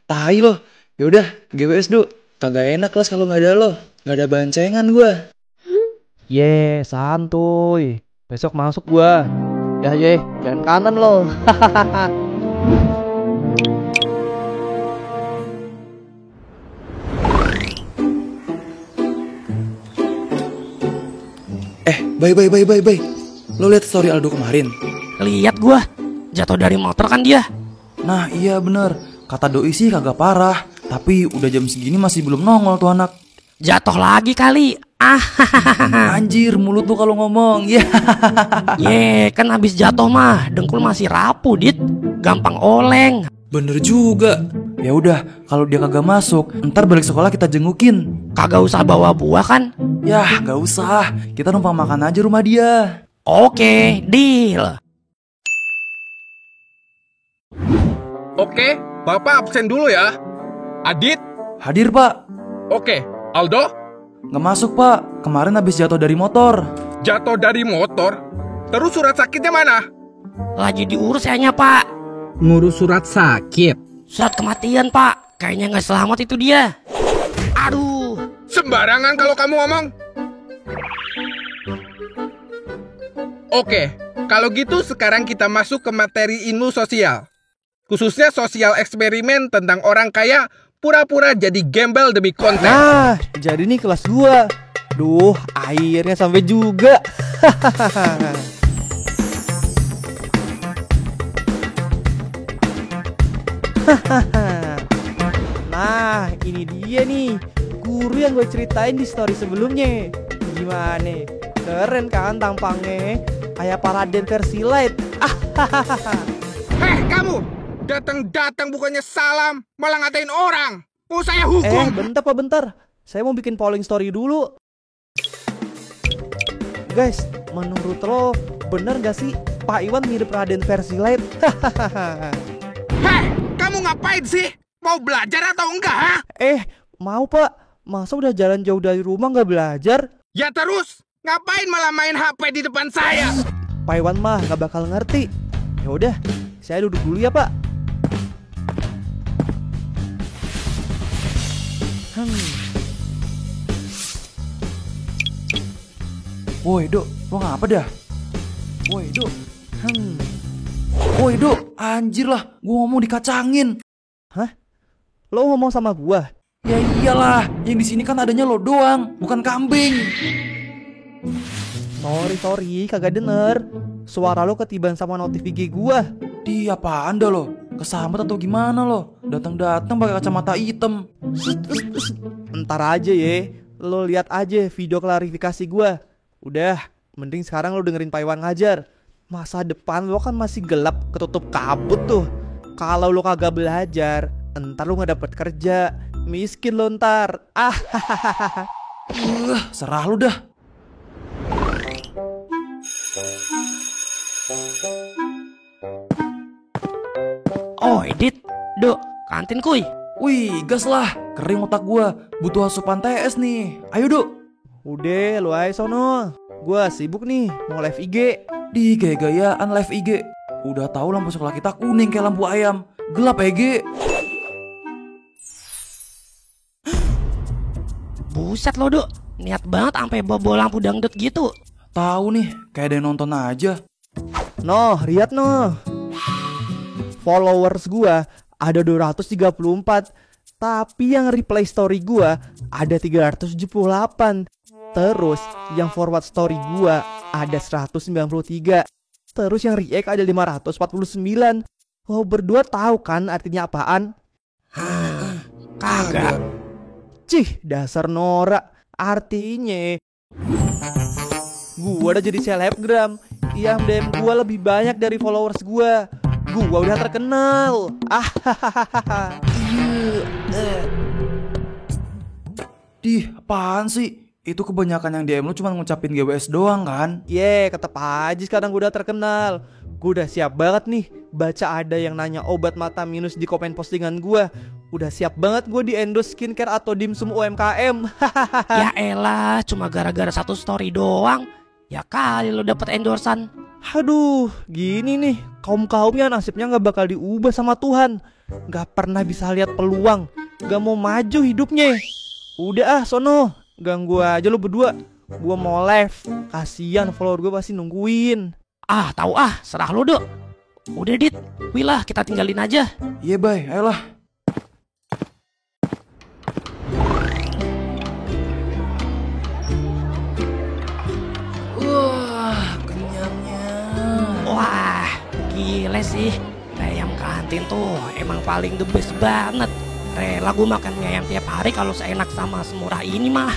Tai lo. Yaudah, GWS Dok. Kagak enak kelas kalau gak ada lo. Gak ada bancengan gue. Santuy. Besok masuk gua. Ya, jangan kanan lo. Bay. Lo liat story Aldo kemarin? Lihat gua, jatuh dari motor kan dia. Nah iya bener, kata doi sih kagak parah, tapi udah jam segini masih belum nongol tuh anak. Jatuh lagi kali. Anjir, mulut lu kalau ngomong. Ya. Ye, kan habis jatuh mah dengkul masih rapuh, Dit. Gampang oleng. Bener juga. Ya udah, kalau dia kagak masuk, ntar balik sekolah kita jengukin. Kagak usah bawa buah kan? Yah, gak usah. Kita numpang makan aja rumah dia. Oke, deal. Oke, Bapak absen dulu ya. Adit? Hadir, Pak. Oke, Aldo? Gak masuk, Pak. Kemarin habis jatuh dari motor. Jatuh dari motor? Terus surat sakitnya mana? Lagi diurus kayaknya, Pak. Ngurus surat sakit? Surat kematian, Pak. Kayaknya nggak selamat itu dia. Aduh. Sembarangan kalau kamu ngomong. Oke, kalau gitu sekarang kita masuk ke materi ilmu sosial. Khususnya sosial eksperimen tentang orang kaya pura-pura jadi gembel demi konten. Nah, jadi nih kelas 2. Duh, akhirnya sampai juga. Nah, ini dia nih, guru yang gue ceritain di story sebelumnya. Gimana? Keren kan tampangnya? Kayak Paraden versi light. Heh, kamu! Datang-datang bukannya salam, malah ngatain orang. Mau saya hukum. Bentar Pak, bentar. Saya mau bikin polling story dulu. Guys, menurut lo bener gak sih Pak Iwan mirip Raden versi light? Heh, kamu ngapain sih? Mau belajar atau enggak, ha? Mau Pak. Masa udah jalan jauh dari rumah gak belajar? Ya terus, ngapain malah main HP di depan saya? Pak Iwan mah gak bakal ngerti. Ya udah, saya duduk dulu ya Pak. Woi Dok, lo ngapa dah? Woi Dok. Woi Dok, anjir lah, gua ngomong dikacangin. Hah? Lo ngomong sama gua? Ya iyalah, yang di sini kan adanya lo doang, bukan kambing. Sorry, kagak denger. Suara lo ketiban sama notif IG gua. Di apaan dah lo? Kesambat atau gimana lo? Datang-datang pakai kacamata hitam. Entar aja ya. Lo lihat aja video klarifikasi gua. Udah, mending sekarang lo dengerin Pak Iwan ngajar. Masa depan lo kan masih gelap, ketutup kabut tuh. Kalau lo kagak belajar, entar lo gak dapet kerja. Miskin lo ntar. Serah lu dah. Oh, Edit. Dok, kantin kuy. Wih, gas lah. Kering otak gua. Butuh asupan TS nih. Ayo Dok. Udah, lu aja sono. Gua sibuk nih, mau live IG. Di gaya-gayaan live IG. Udah tahu lampu sekolah kita kuning kayak lampu ayam. Gelap EG. Buset lo, Dok. Niat banget sampai bawa lampu dangdut gitu. Tahu nih, kayak ada yang nonton aja. Noh, lihat noh. Followers gua ada 234, tapi yang reply story gua ada 378. Terus yang forward story gua ada 193. Terus yang react ada 549. Lo berdua tahu kan artinya apaan? Kagak. Cih, dasar norak. Artinya gua udah jadi selebgram. Yang DM gua lebih banyak dari followers gua. Gua udah terkenal. Dih, apaan sih? Itu kebanyakan yang DM lu cuma ngucapin GWS doang kan? Tetep aja sekarang gue udah terkenal. Gue udah siap banget nih baca ada yang nanya obat mata minus di komen postingan gue. Udah siap banget gue di endorse skincare atau dimsum UMKM. Ya elah, cuma gara-gara satu story doang. Ya kali lo dapet endorsan. Aduh, gini nih, kaum-kaumnya nasibnya gak bakal diubah sama Tuhan. Gak pernah bisa lihat peluang, gak mau maju hidupnya. Udah sono, ganggu aja lo berdua. Gue mau live, kasian follower gue pasti nungguin. Tahu serah lo Dok. Udah Dit, wilah kita tinggalin aja. Iya bay, ayolah. Gile sih, ayam kantin tuh emang paling the best banget. Rela gue makan mie ayam tiap hari kalau seenak sama semurah ini mah.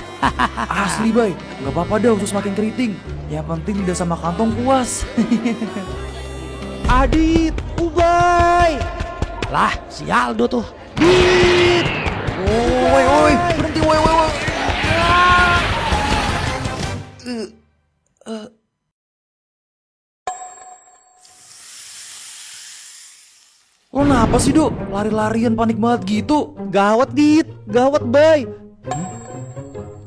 Asli bay, gak apa-apa dah usus makin keriting. Yang penting udah sama kantong puas. Adit, Ubay. Lah, si Aldo tuh. Dit. Woi, berhenti woi. Lo kenapa sih, Dok? Lari-larian panik banget gitu. Gawat, Dit. Gawat, Bay.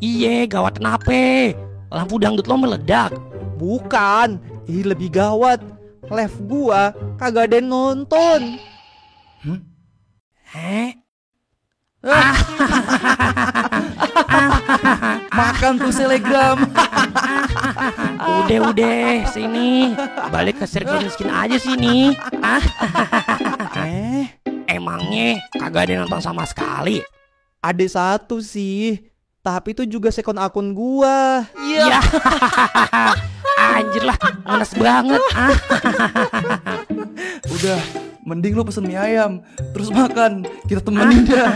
Iye, gawat kenapa? Lampu dangdut lo meledak. Bukan, ini lebih gawat. Live gua kagak ada yang nonton. Makan tuh selegram. Udah, sini. Balik ke circle miskin aja sini. Emangnya kagak ada yang nonton sama sekali? Ada satu sih, tapi itu juga second akun gua. Iya. Anjir lah, manas banget. Udah, mending lu pesen mie ayam, terus makan, kita temenin dah.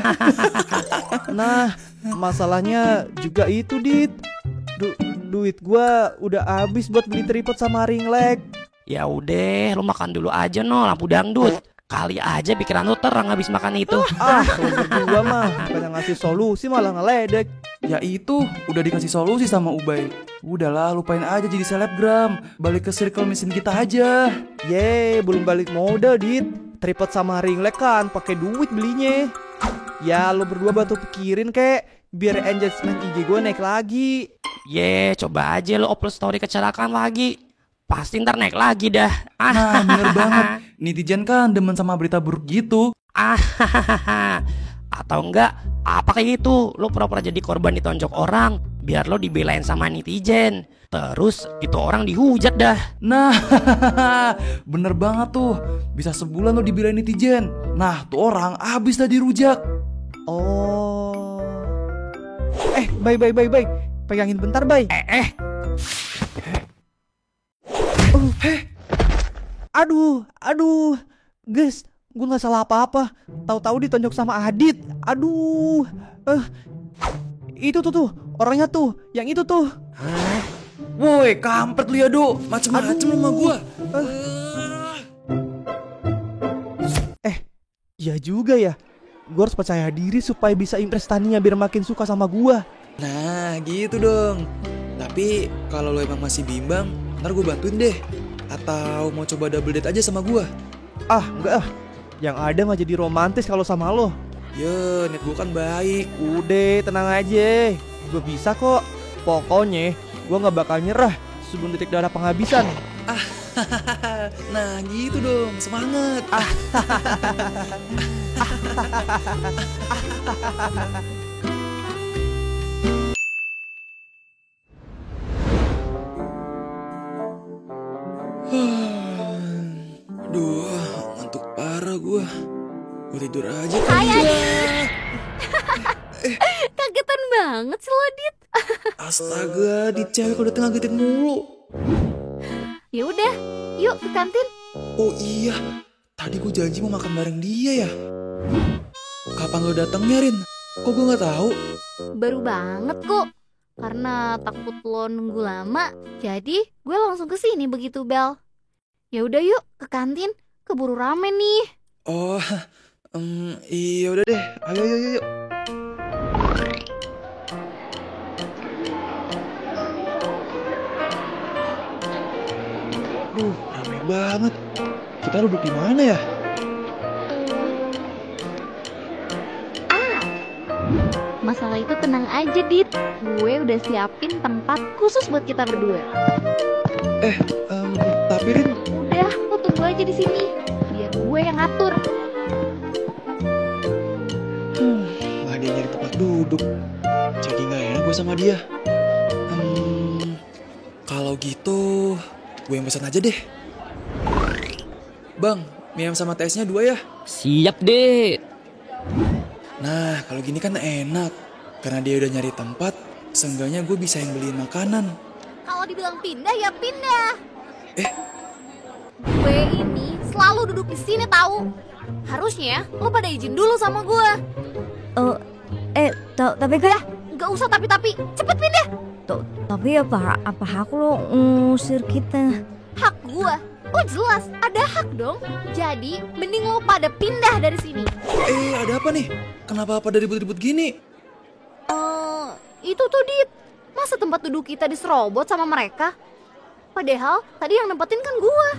Nah, masalahnya juga itu, Dit. Duit gua udah habis buat beli tripod sama ring light. Ya udah, lu makan dulu aja no, lampu dangdut. Kali aja pikiran lu terang habis makan itu. Lu berdua mah bukan ngasih solusi malah ngeledek. Ya itu, udah dikasih solusi sama Ubay. Udahlah, lupain aja jadi selebgram. Balik ke circle mesin kita aja. Belum balik modal, Dit. Tripod sama ring light kan pakai duit belinya. Ya lu berdua bantu pikirin kek, biar engagement IG gue naik lagi. Coba aja lu upload story kecelakaan lagi. Pasti ntar naik lagi dah. Nah, bener banget. Netizen kan demen sama berita buruk gitu. Atau enggak, apa kayak gitu, lo pura-pura jadi korban ditonjok orang biar lo dibelain sama netizen. Terus itu orang dihujat dah. Nah, bener banget tuh. Bisa sebulan lo dibelain netizen. Nah, tuh orang abis dah dirujak. Oh. Bay. Pegangin bentar, Bay. Aduh. Guys, gue gak salah apa-apa. Tahu-tahu ditonjok sama Adit. Aduh. Itu tuh, orangnya tuh, yang itu tuh. Woi, kampret lu ya, Do. Macem-macem lu sama gua. Ya juga ya. Gue harus percaya diri supaya bisa impress Tania biar makin suka sama gua. Nah, gitu dong. Tapi kalau lo emang masih bimbang, ntar gue bantuin deh. Atau mau coba double date aja sama gue? Enggak. Yang ada mah jadi romantis kalau sama lo. Ya, niat gue kan baik. Udah, tenang aja. Gue bisa kok. Pokoknya gue gak bakal nyerah sebelum titik darah penghabisan. Nah, gitu dong. Semangat. Aduh, ngantuk parah gue. Gue tidur aja kan. Hai Adit. Kagetan banget sih lo, Dit. Astaga, di cewek udah tengah ngagetin mulu. Ya udah, yuk ke kantin. Oh iya, tadi gue janji mau makan bareng dia ya. Kapan lo datangnya, Rin? Kok gue nggak tahu? Baru banget kok. Karena takut lo nunggu lama, jadi gue langsung ke sini begitu bel. Ya udah yuk ke kantin, keburu rame nih. Oh, iya udah deh. Ayo. Rame banget. Kita duduk di mana ya? Masalah itu tenang aja, Dit. Gue udah siapin tempat khusus buat kita berdua. Tapi Rin, udah, lo tunggu aja di sini. Biar gue yang ngatur. nggak ada yang nyari tempat duduk. Jadi nggak enak gue sama dia. Kalau gitu, gue yang pesan aja deh. Bang, mie ayam sama TS-nya 2 ya? Siap deh. Nah, kalau gini kan enak. Karena dia udah nyari tempat, seenggaknya gue bisa yang beliin makanan. Kalau dibilang pindah ya pindah. Gue ini duduk di sini tahu. Harusnya lo pada izin dulu sama gue. Tapi kan Gak usah tapi-tapi, cepet pindah. tapi apa hak lo ngusir kita? Hak gue? Oh jelas, ada hak dong. Jadi mending lo pada pindah dari sini. Ada apa nih? Kenapa pada ribut-ribut gini? Itu tuh Dit, masa tempat duduk kita diserobot sama mereka? Padahal tadi yang nempetin kan gue.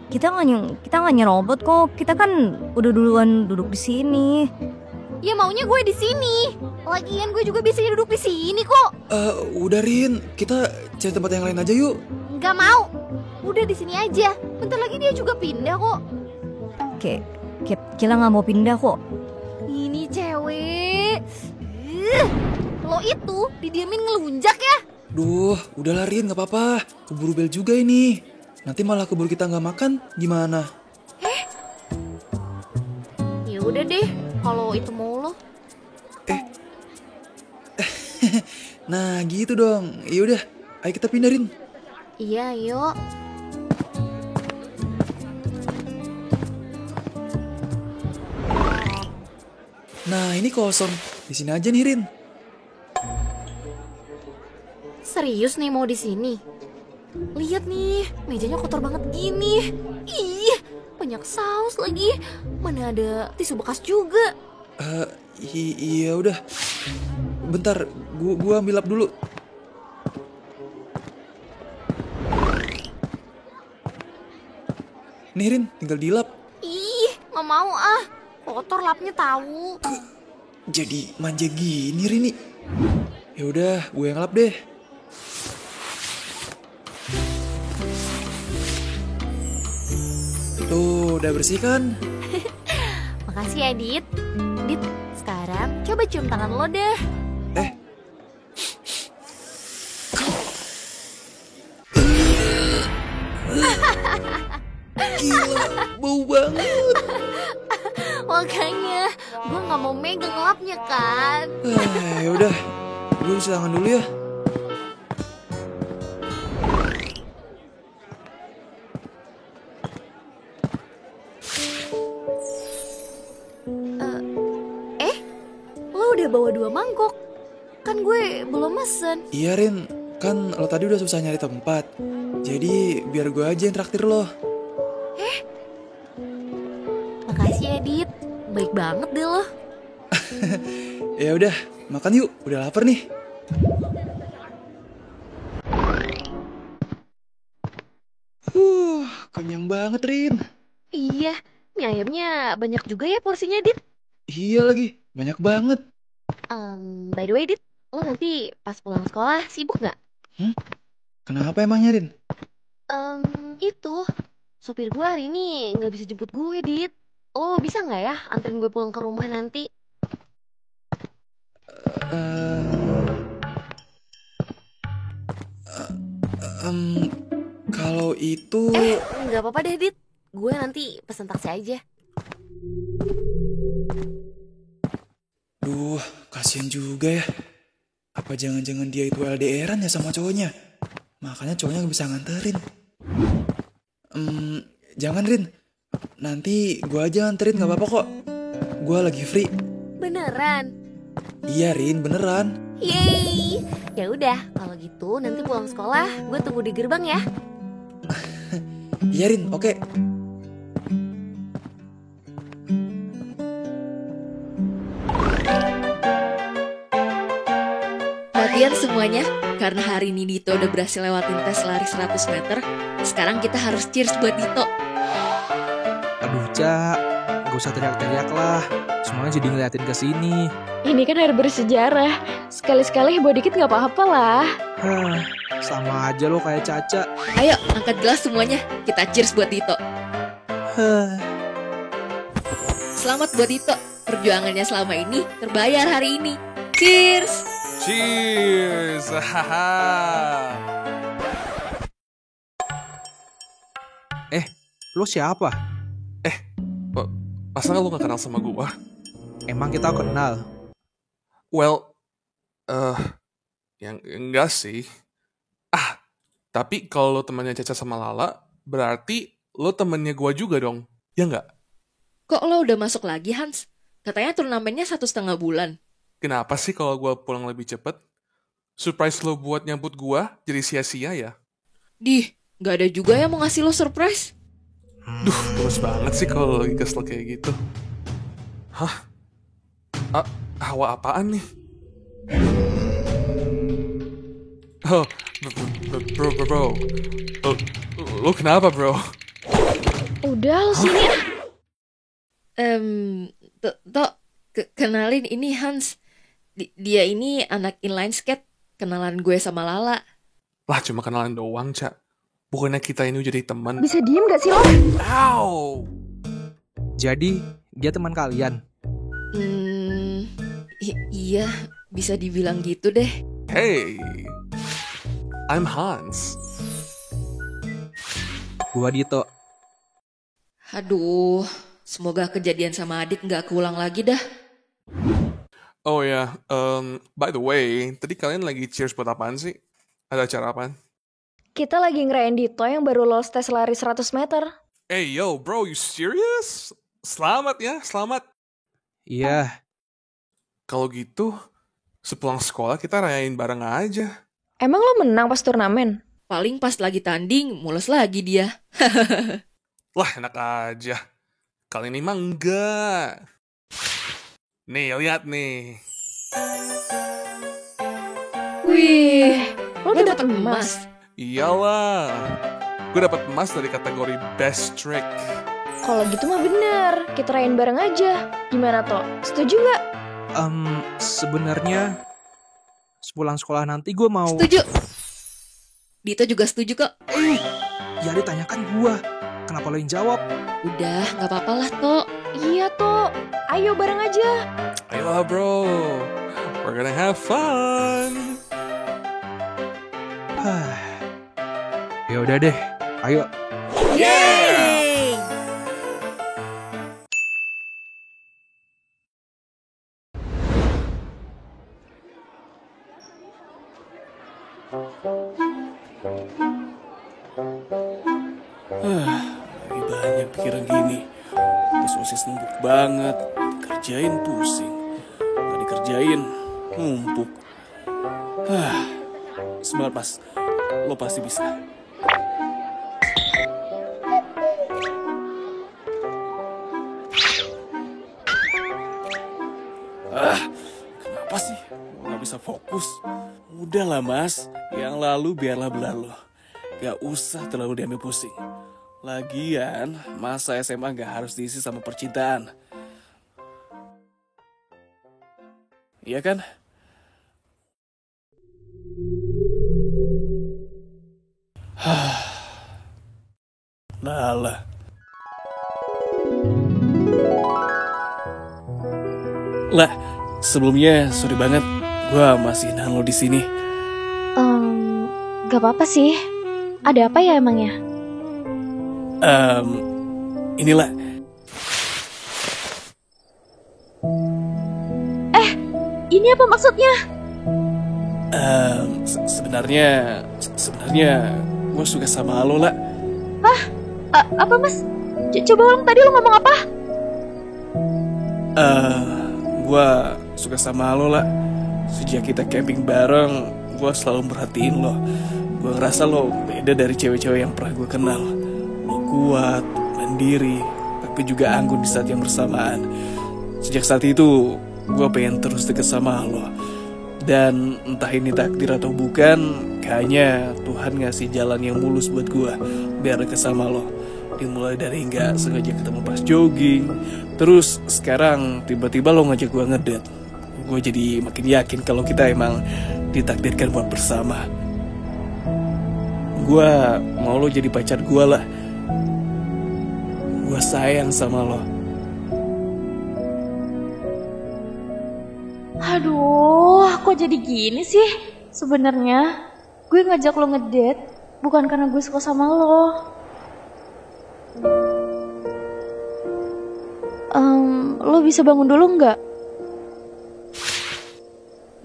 Kita nggak nyerobot kok. Kita kan udah duluan duduk di sini. Ya maunya gue di sini. Lagian gue juga bisa duduk di sini kok. Udah Rin, kita cari tempat yang lain aja yuk. Nggak mau. Udah di sini aja. Bentar lagi dia juga pindah kok. Kita nggak mau pindah kok. Ini cewek. Lo itu didiamin ngelunjak ya? Duh, udahlah Rin, nggak apa-apa. Keburu bel juga ini. Nanti malah keburu kita nggak makan, gimana? Ya udah deh, kalau itu mau lo. Nah gitu dong. Yaudah, ayo kita pindahin. Iya, yuk. Nah ini kosong. Di sini aja nih Rin. Serius nih mau di sini? Lihat nih, mejanya kotor banget gini. Ih, banyak saus lagi. Mana ada tisu bekas juga. Iya udah. Bentar, gua ambil lap dulu. Nih Rin, tinggal dilap. Ih, nggak mau ah. Kotor lapnya tahu. Jadi manja gini Rini. Ya udah, gue yang lap deh. Tuh, udah bersih kan? Makasih ya, Dit. Dit, sekarang coba cium tangan lo deh. Gila, bau banget. Makanya, gue gak mau megang lapnya kan. Ya udah, gue cuci tangan dulu ya. Lo udah bawa 2 mangkok. Kan gue belum mesen. Iya Rin, kan lo tadi udah susah nyari tempat. Jadi biar gue aja yang traktir lo. Makasih ya, Dit. Baik banget deh lo. Ya udah, makan yuk. Udah lapar nih. Kenyang banget Rin. Iya, mie ayamnya banyak juga ya porsinya, Dit. Iya lagi, banyak banget. By the way, Dit, lo nanti pas pulang sekolah sibuk nggak? Kenapa emangnya Rin? Itu sopir gue hari ini nggak bisa jemput gue, Dit. Lo bisa nggak ya anterin gue pulang ke rumah nanti? Kalau itu... Nggak apa-apa deh, Dit. Gue nanti pesen taksi aja. Duh, kasihan juga ya. Apa jangan-jangan dia itu LDR-an ya sama cowoknya? Makanya cowoknya gak bisa nganterin. Jangan Rin. Nanti gue aja nganterin, gak apa-apa kok. Gue lagi free. Beneran? Iya Rin, beneran. Yeay. Ya udah, kalau gitu nanti pulang sekolah gue tunggu di gerbang ya. Iya Rin, oke. Latihan semuanya, karena hari ini Dito udah berhasil lewatin tes lari 100 meter, sekarang kita harus cheers buat Dito. Aduh, Cak, gak usah teriak-teriak lah. Semuanya jadi ngeliatin ke sini. Ini kan hari bersejarah. Sekali-sekali heboh dikit gak apa-apa lah. Sama aja lo kayak Caca. Ayo, angkat gelas semuanya. Kita cheers buat Dito. Selamat buat Dito. Perjuangannya selama ini terbayar hari ini. Cheers! Cheers! Lo siapa? Masa lo gak kenal sama gua? Emang kita kenal? Well, yang enggak sih. Tapi kalau lo temannya Caca sama Lala, berarti lo temennya gua juga dong, ya nggak? Kok lo udah masuk lagi, Hans? Katanya turnamennya 1,5 bulan. Kenapa sih kalau gua pulang lebih cepet? Surprise lo buat nyambut gua jadi sia-sia ya? Dih, gak ada juga yang mau ngasih lo surprise. Duh, terus banget sih kalau lagi kesel kayak gitu. Hah? Hawa apaan nih? Oh, bro. Lo kenapa, bro? Udah, lo sini. Kenalin ini Hans. Dia ini anak inline skate. Kenalan gue sama Lala. Lah, cuma kenalan doang, Cak. Bukannya kita ini jadi teman. Bisa diem gak sih lo? Ow! Jadi, dia teman kalian? Iya, bisa dibilang gitu deh. Hey, I'm Hans. Gua Dito. Aduh, semoga kejadian sama Adit gak keulang lagi dah. Oh ya, by the way, tadi kalian lagi cheers buat apaan sih? Ada acara apaan? Kita lagi ngerayain Dito yang baru lolos tes lari 100 meter. Hey yo bro, you serious? Selamat ya, selamat. Iya. Kalau gitu, sepulang sekolah kita rayain bareng aja. Emang lo menang pas turnamen? Paling pas lagi tanding, mules lagi dia. Lah, enak aja. Kali ini mah enggak. Nih, lihat nih. Wih, lo dapet emas. Iyalah. Gue dapet emas dari kategori best trick. Kalau gitu mah bener, kita rayain bareng aja. Gimana toh? Setuju nggak? Sebenarnya sepulang sekolah nanti gue mau. Setuju. Dito juga setuju kok. Ya ditanyakan gue. Kenapa lo yang jawab? Udah, nggak apa-apa lah Tok. Iya Tok. Ayo bareng aja. Ayolah bro. We're gonna have fun. Ya udah deh. Ayo. Yeay! Lagi banyak pikiran gini. Terus OSIS numpuk banget. Kerjain pusing. Gak dikerjain numpuk. Semangat Mas. Lo pasti bisa. Kenapa sih? Gue gak bisa fokus. Udahlah Mas. Yang lalu biarlah berlalu. Gak usah terlalu diambil pusing. Lagian, masa SMA gak harus diisi sama percintaan. Iya kan? Lah. Lah, sebelumnya sorry banget. Gua masih nahan lo di sini. Gak apa-apa sih. Ada apa ya emangnya? Inilah. Ini apa maksudnya? Sebenarnya gue suka sama lo lah. Hah? Apa Mas? Coba ulang tadi lo ngomong apa? Gue suka sama lo lah. Sejak kita camping bareng, gue selalu merhatiin lo. Gue ngerasa lo beda dari cewek-cewek yang pernah gue kenal. Lo kuat, mandiri, tapi juga anggun di saat yang bersamaan. Sejak saat itu, gue pengen terus deket sama lo. Dan entah ini takdir atau bukan, kayaknya Tuhan ngasih jalan yang mulus buat gue biar deket sama lo. Dimulai dari nggak sengaja ketemu pas jogging, terus sekarang tiba-tiba lo ngajak gue ngedate. Gue jadi makin yakin kalau kita emang ditakdirkan buat bersama. Gue mau lo jadi pacar gue lah. Gue sayang sama lo. Aduh, kok jadi gini sih? Sebenarnya gue ngajak lo ngedate bukan karena gue suka sama lo. Lo bisa bangun dulu nggak?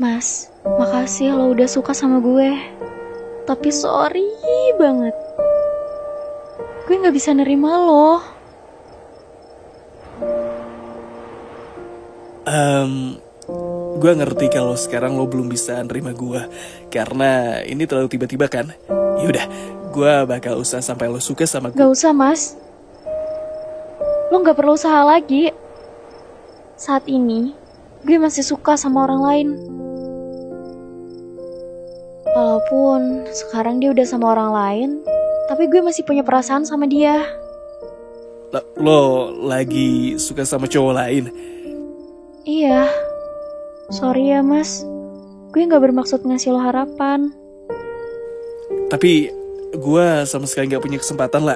Mas, makasih lo udah suka sama gue. Tapi sorry banget. gue gak bisa nerima lo. Gue ngerti kalau sekarang lo belum bisa nerima gue, karena ini terlalu tiba-tiba kan. Yaudah, gue bakal usaha sampai lo suka sama gue. Gak usah, Mas. Lo gak perlu usaha lagi. Saat ini, gue masih suka sama orang lain. Walaupun sekarang dia udah sama orang lain, tapi gue masih punya perasaan sama dia. Lo lagi suka sama cowok lain? Iya. Sorry ya, Mas. Gue gak bermaksud ngasih lo harapan. Tapi gue sama sekali gak punya kesempatan lah.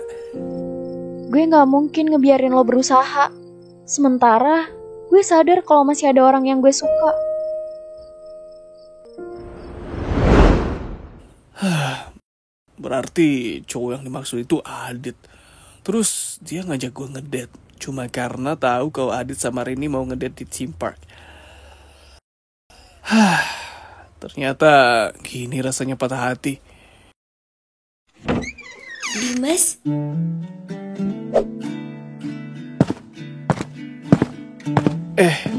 Gue gak mungkin ngebiarin lo berusaha. Sementara gue sadar kalau masih ada orang yang gue suka. Berarti cowok yang dimaksud itu Adit. Terus dia ngajak gue ngedate cuma karena tahu kalau Adit sama Rini mau ngedate di theme park. Ternyata gini rasanya patah hati. Dimas?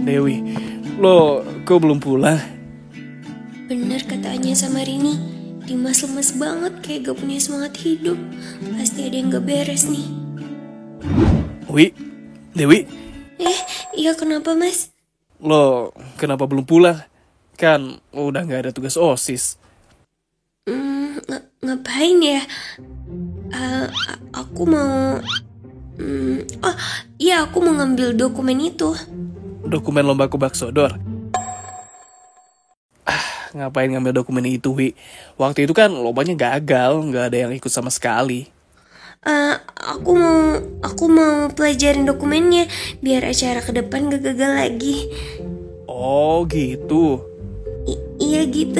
Dewi, lo kok belum pulang? Bener katanya sama Rini, Dimas lemes banget kayak gak punya semangat hidup. Pasti ada yang gak beres nih. Dewi? Iya kenapa Mas? Lo kenapa belum pulang? Kan udah gak ada tugas OSIS. Ngapain ya? Aku mau... iya aku mau ngambil dokumen itu. Dokumen lomba kubak sodor? Ngapain ngambil dokumen itu, Wi? Waktu itu kan lombanya gagal, gak ada yang ikut sama sekali. Aku mau pelajarin dokumennya biar acara ke depan gak gagal lagi. Oh gitu. Iya gitu.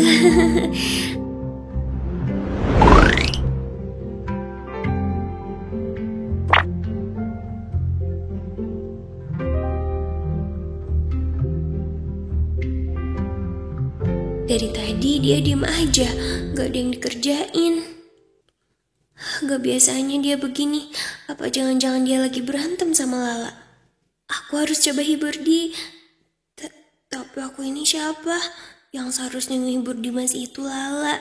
Dari tadi dia diem aja, gak ada yang dikerjain. Gak biasanya dia begini. Apa jangan-jangan dia lagi berantem sama Lala? Aku harus coba hibur dia. Tapi aku ini siapa? Yang seharusnya menghibur Dimas itu Lala.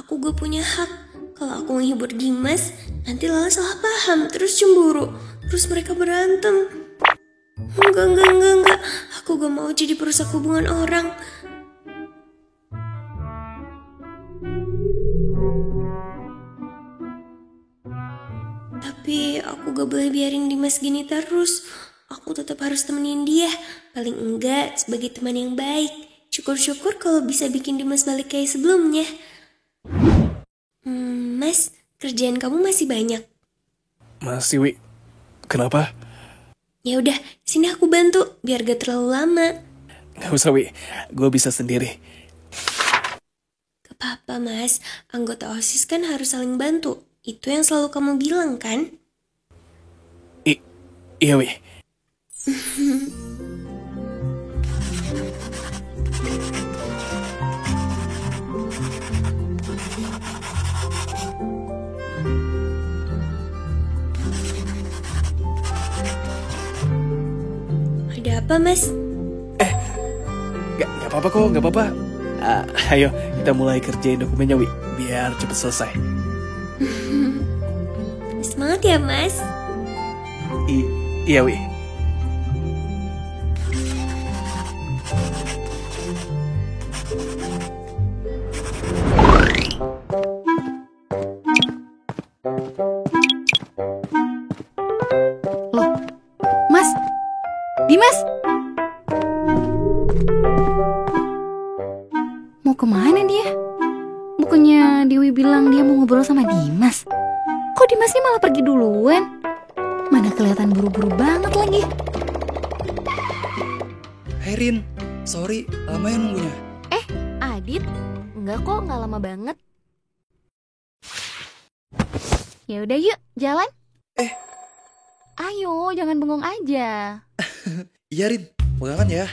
Aku gak punya hak. Kalau aku menghibur Dimas, nanti Lala salah paham, terus cemburu, terus mereka berantem. Enggak. Aku gak mau jadi perusak hubungan orang. Tapi aku gak boleh biarin Dimas gini terus. Aku tetap harus temenin dia. Paling enggak sebagai teman yang baik. Syukur-syukur kalau bisa bikin Dimas balik kayak sebelumnya. Mas, kerjaan kamu masih banyak? Masih, Wi. Kenapa? Ya udah, sini aku bantu biar gak terlalu lama. Gak usah, Wi. Gue bisa sendiri. Gak apa-apa, Mas. Anggota OSIS kan harus saling bantu. Itu yang selalu kamu bilang, kan? Iya, Wi. Ada apa, Mas? Gak apa-apa kok, gak apa-apa. Ayo, kita mulai kerjain dokumennya, Wi. Biar cepet selesai. Semangat ya, Mas. Iya, Wi. Loh, Mas, Dimas, mau kemana dia? Bukannya Dewi bilang dia mau ngobrol sama Dimas? Kok Dimasnya malah pergi duluan? Mana kelihatan buru-buru banget lagi. Hey Rin, sorry lama ya nunggunya. Adit? Enggak kok, enggak lama banget. Ya udah yuk, jalan. Ayo, jangan bengong aja. Iya Rin, pegangan ya.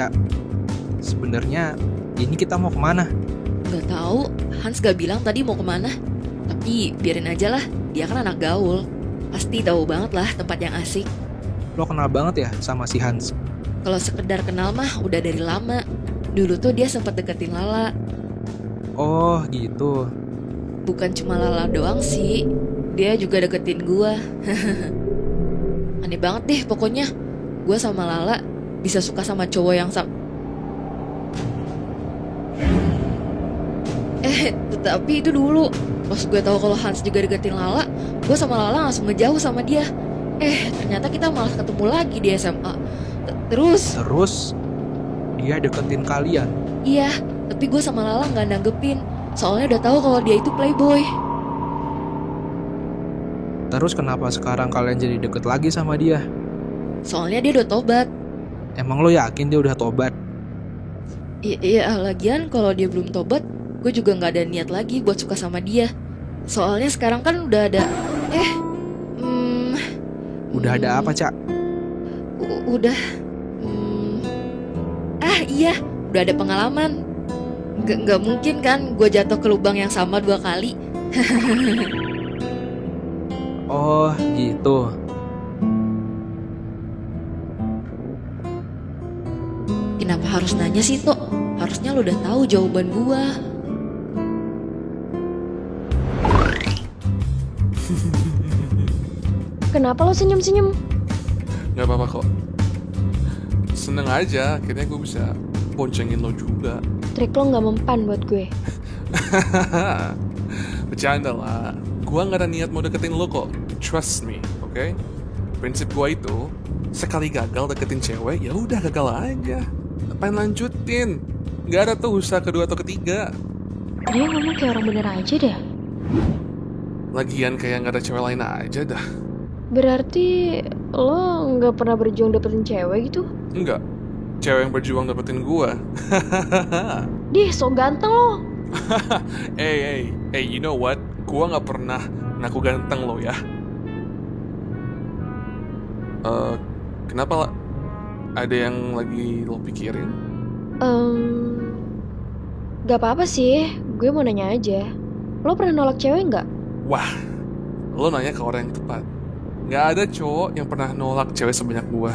Cak. Sebenarnya ini kita mau kemana? Gak tahu, Hans gak bilang tadi mau kemana. Tapi biarin aja lah, dia kan anak gaul. Pasti tahu banget lah tempat yang asik. Lo kenal banget ya sama si Hans? Kalau sekedar kenal mah udah dari lama. Dulu tuh dia sempat deketin Lala. Oh gitu. Bukan cuma Lala doang sih, dia juga deketin gua. Aneh banget deh pokoknya. Gua sama Lala bisa suka sama cowok yang tapi itu dulu. Pas gue tahu kalau Hans juga deketin Lala, gue sama Lala langsung ngejauh sama dia. Ternyata kita malah ketemu lagi di SMA. Terus dia deketin kalian? Iya, tapi gue sama Lala nggak nanggepin. Soalnya udah tahu kalau dia itu playboy. Terus kenapa sekarang kalian jadi deket lagi sama dia? Soalnya dia udah tobat. Emang lo yakin dia udah tobat? Iya, lagian kalau dia belum tobat, gue juga nggak ada niat lagi buat suka sama dia. Soalnya sekarang kan udah ada. Udah ada apa, Cak? Udah. Iya, udah ada pengalaman. Gak mungkin kan gue jatuh ke lubang yang sama 2 kali. Oh gitu. Kenapa harus nanya sih, Tok? Harusnya lo udah tahu jawaban gue. Kenapa lo senyum-senyum? Gak apa-apa kok. Seneng aja, akhirnya gue bisa boncengin lo juga. Trik lo gak mempan buat gue. Bercanda lah. Gue gak ada niat mau deketin lo kok. Trust me, oke? Prinsip gue itu, sekali gagal deketin cewek, ya udah gagal aja. Ngapain lanjutin? Gak ada tuh usaha kedua atau ketiga. Dia ngomong kayak orang bener aja deh. Lagian kayak gak ada cewek lain aja dah. Berarti lo gak pernah berjuang dapetin cewek gitu? Enggak. Cewek yang berjuang dapetin gue. Dih, so ganteng lo. Hey, you know what? Gue gak pernah ngaku ganteng lo ya. Kenapa lah? Ada yang lagi lo pikirin? Gak apa-apa sih, gue mau nanya aja. Lo pernah nolak cewek gak? Wah, lo nanya ke orang yang tepat. Gak ada cowok yang pernah nolak cewek sebanyak gue.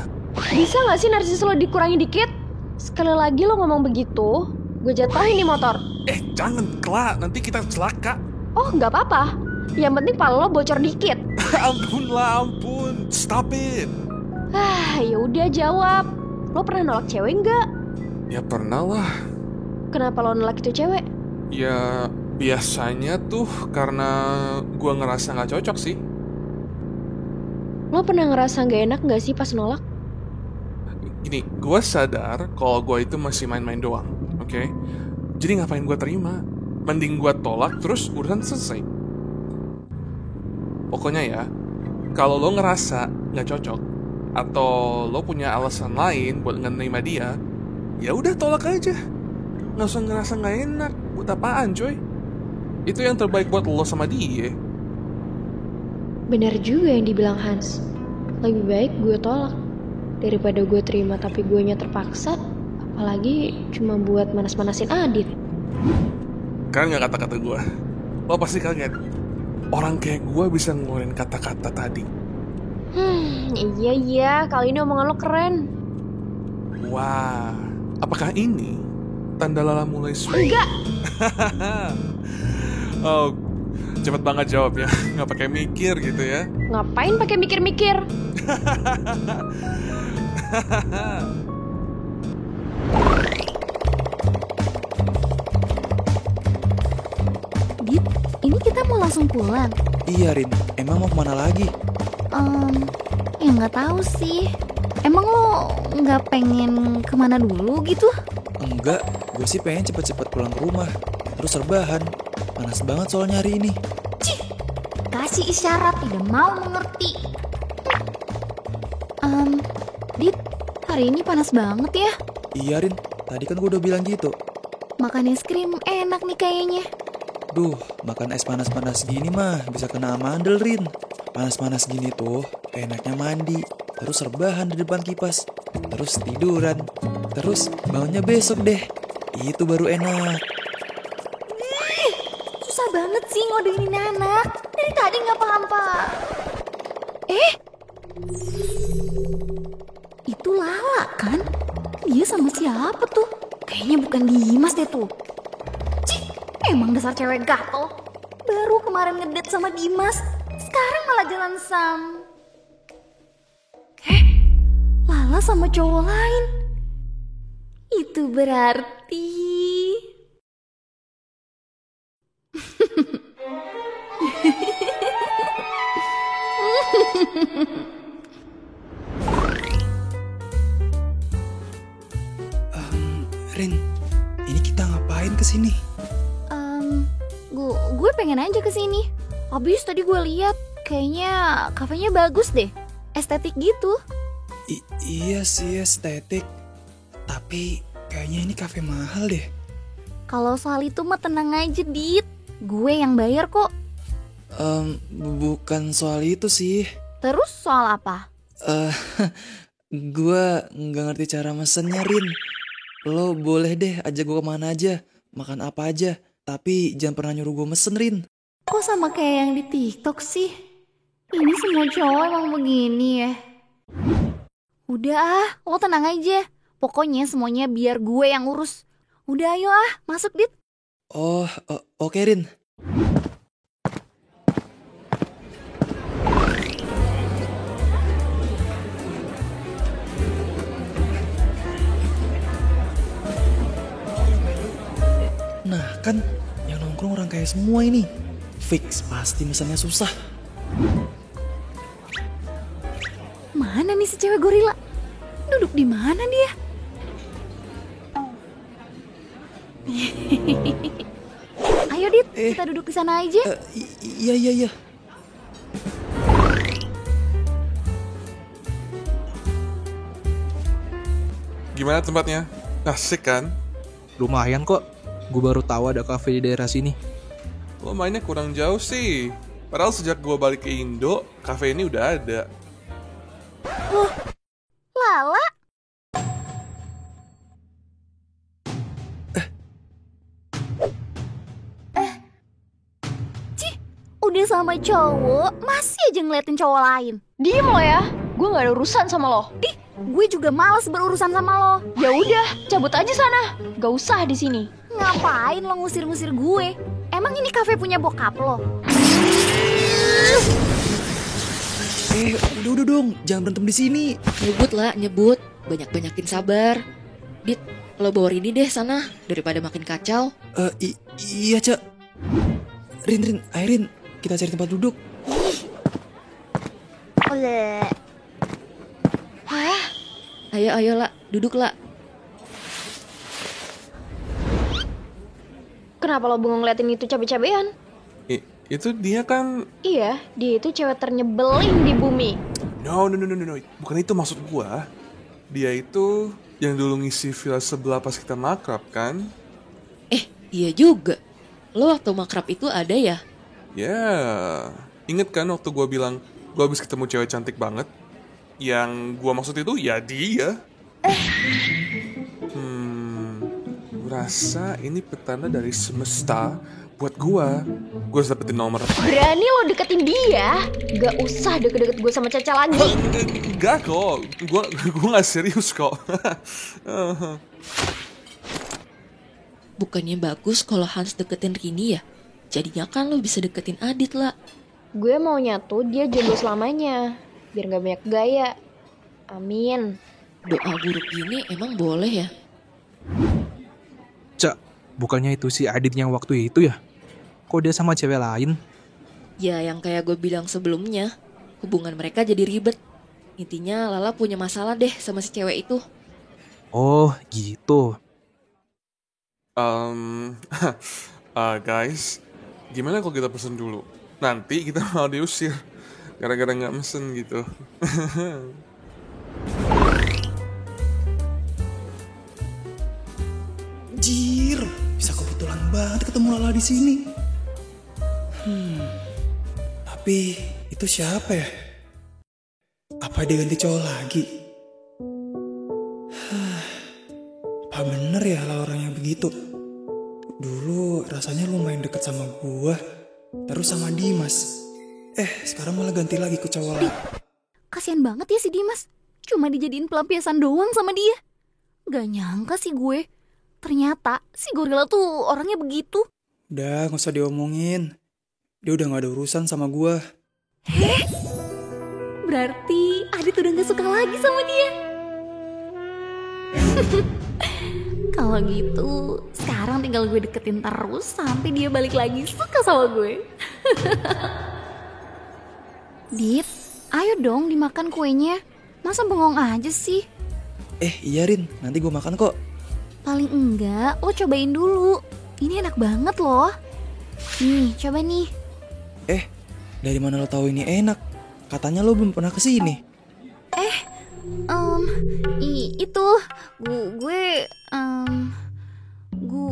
Bisa gak sih narsis lo dikurangi dikit? Sekali lagi lo ngomong begitu, gue jatuhin di motor. Jangan, Kla, nanti kita celaka. Oh, gak apa-apa. Yang penting pala lo bocor dikit. Ampun. Stop it. Yaudah jawab. Lo pernah nolak cewek nggak? Ya pernah lah. Kenapa lo nolak itu cewek? Ya biasanya tuh karena gue ngerasa nggak cocok sih. Lo pernah ngerasa nggak enak nggak sih pas nolak? Gini, gue sadar kalau gue itu masih main-main doang, oke? Jadi ngapain gue terima? Mending gue tolak terus urusan selesai. Pokoknya ya, kalau lo ngerasa nggak cocok atau lo punya alasan lain buat nggak nerima dia, ya udah tolak aja. Nggak usah ngerasa nggak enak. Buat apaan, coy? Itu yang terbaik buat lo sama dia. Benar juga yang dibilang Hans. Lebih baik gue tolak daripada gue terima tapi guenya terpaksa. Apalagi cuma buat manas-manasin Adit. Kan nggak kata-kata gue. Lo pasti kaget. Orang kayak gue bisa ngeluarin kata-kata tadi. Iya, kali ini omongan lo keren. Wah, apakah ini tanda Lala mulai suka? Enggak. Oh, cepet banget jawabnya. Nggak pakai mikir gitu ya? Ngapain pakai mikir-mikir? Dit, ini kita mau langsung pulang? Iya, Rin. Emang mau kemana lagi? Ya nggak tahu sih. Emang lo nggak pengen kemana dulu gitu? Enggak, gue sih pengen cepet-cepet pulang ke rumah. Terus rebahan. Panas banget soalnya hari ini. Cih, kasih isyarat tidak mau mengerti. Dit, hari ini panas banget ya? Iya, Rin. Tadi kan gue udah bilang gitu. Makan es krim enak nih kayaknya. Duh, makan es panas-panas gini mah bisa kena amandel, Rin. Panas-panas gini tuh enaknya mandi, terus rebahan di depan kipas, terus tiduran. Terus bangunnya besok deh. Itu baru enak. Susah banget sih ngodein anak. Dari tadi nggak paham-paham. Itu Lala kan? Dia sama siapa tuh? Kayaknya bukan Dimas deh tuh. Cih, emang dasar cewek gatel. Baru kemarin ngedate sama Dimas, sekarang malah jalan Lala sama cowok lain. Itu berarti... Rin, ini kita ngapain kesini? Gue pengen aja kesini. Habis tadi gue lihat, kayaknya kafenya bagus deh, estetik gitu. Iya sih estetik, tapi kayaknya ini kafe mahal deh. Kalau soal itu mah tenang aja, Dit. Gue yang bayar kok. Bukan soal itu sih. Terus soal apa? Gue nggak ngerti cara mesennya, Rin. Lo boleh deh ajak gue kemana aja, makan apa aja, tapi jangan pernah nyuruh gue mesen, Rin. Kok sama kayak yang di TikTok sih? Ini semua cowok emang begini ya? Udah lo tenang aja. Pokoknya semuanya biar gue yang urus. Udah ayo masuk Dit. Oke, Rin. Nah kan, yang nongkrong orang kaya semua ini. Fix, pasti mesennya susah. Mana nih si cewek gorila? Duduk di mana dia? Ayo Dit, kita duduk di sana aja. Iya. Gimana tempatnya? Asik kan? Lumayan kok. Gue baru tahu ada kafe di daerah sini. Lo mainnya kurang jauh sih. Padahal sejak gue balik ke Indo, kafe ini udah ada. Lala? Cih, udah sama cowok, masih aja ngeliatin cowok lain. Diem lo ya, gue gak ada urusan sama lo. Gue juga males berurusan sama lo. Ya udah, cabut aja sana. Gak usah di sini. Ngapain lo ngusir-ngusir gue? Emang ini kafe punya bokap lo? Udah dong, jangan berantem di sini. Nyebut. Banyak-banyakin sabar. Dit, lo bawa Rini deh sana daripada makin kacau. Iya, Cak. Rin, ayo Rin, kita cari tempat duduk. Ayo lah, duduk lah. Kenapa lo bengong ngeliatin itu cabe-cabean? Itu dia kan... Iya, dia itu cewek ternyebelin di bumi. No. Bukan itu maksud gua. Dia itu yang dulu ngisi villa sebelah pas kita makrab kan? Iya juga. Lo waktu makrab itu ada ya? Ya, inget kan waktu gua bilang gua habis ketemu cewek cantik banget? Yang gua maksud itu ya dia. Rasa ini petanda dari semesta buat gua harus dapetin nomor. Berani lo deketin dia? Gak usah deket-deket gue sama Caca lagi. Enggak kok, gua gak serius kok. Bukannya bagus kalau Hans deketin Rini ya? Jadinya kan lo bisa deketin Adit lah. Gue maunya tuh dia jomblo selamanya, biar gak banyak gaya. Amin. Doa buruk gini emang boleh ya? Cak, bukannya itu si Adit yang waktu itu ya? Kok dia sama cewek lain? Ya yang kayak gue bilang sebelumnya, hubungan mereka jadi ribet. Intinya Lala punya masalah deh sama si cewek itu. Oh gitu. Guys, gimana kalau kita pesen dulu? Nanti kita mau diusir gara-gara nggak mesen gitu. Jir, bisa kebetulan banget ketemu Lala di sini. Tapi itu siapa ya? Apa dia ganti cowok lagi? ya Lala orang yang begitu? Dulu rasanya lumayan deket sama gua, terus sama Dimas. Sekarang malah ganti lagi ke cowok lain. Kasian banget ya si Dimas. Cuma dijadiin pelampiasan doang sama dia. Gak nyangka sih gue. Ternyata si gorila tuh orangnya begitu. Udah, gak usah diomongin. Dia udah gak ada urusan sama gua. Berarti Adit udah gak suka lagi sama dia. Kalau gitu, sekarang tinggal gue deketin terus sampai dia balik lagi suka sama gue. Dit, ayo dong dimakan kuenya. Masa bengong aja sih? Iya Rin, nanti gua makan kok. Paling enggak, lo cobain dulu. Ini enak banget loh. Nih, coba nih. Dari mana lo tahu ini enak? Katanya lo belum pernah kesini. Itu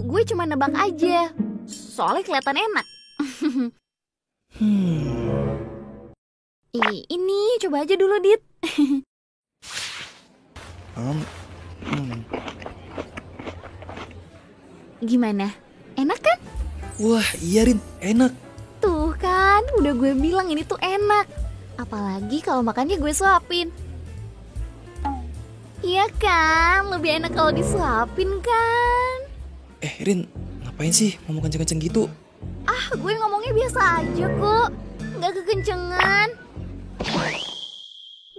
gue cuma nebak aja. Soalnya kelihatan enak. Ini coba aja dulu, Dit. Gimana? Enak kan? Wah, iya Rin, enak. Tuh kan, udah gue bilang ini tuh enak. Apalagi kalau makannya gue suapin. Iya kan, lebih enak kalau disuapin kan. Rin, ngapain sih ngomong kenceng-kenceng gitu? Gue ngomongnya biasa aja kok. Nggak kekencengan.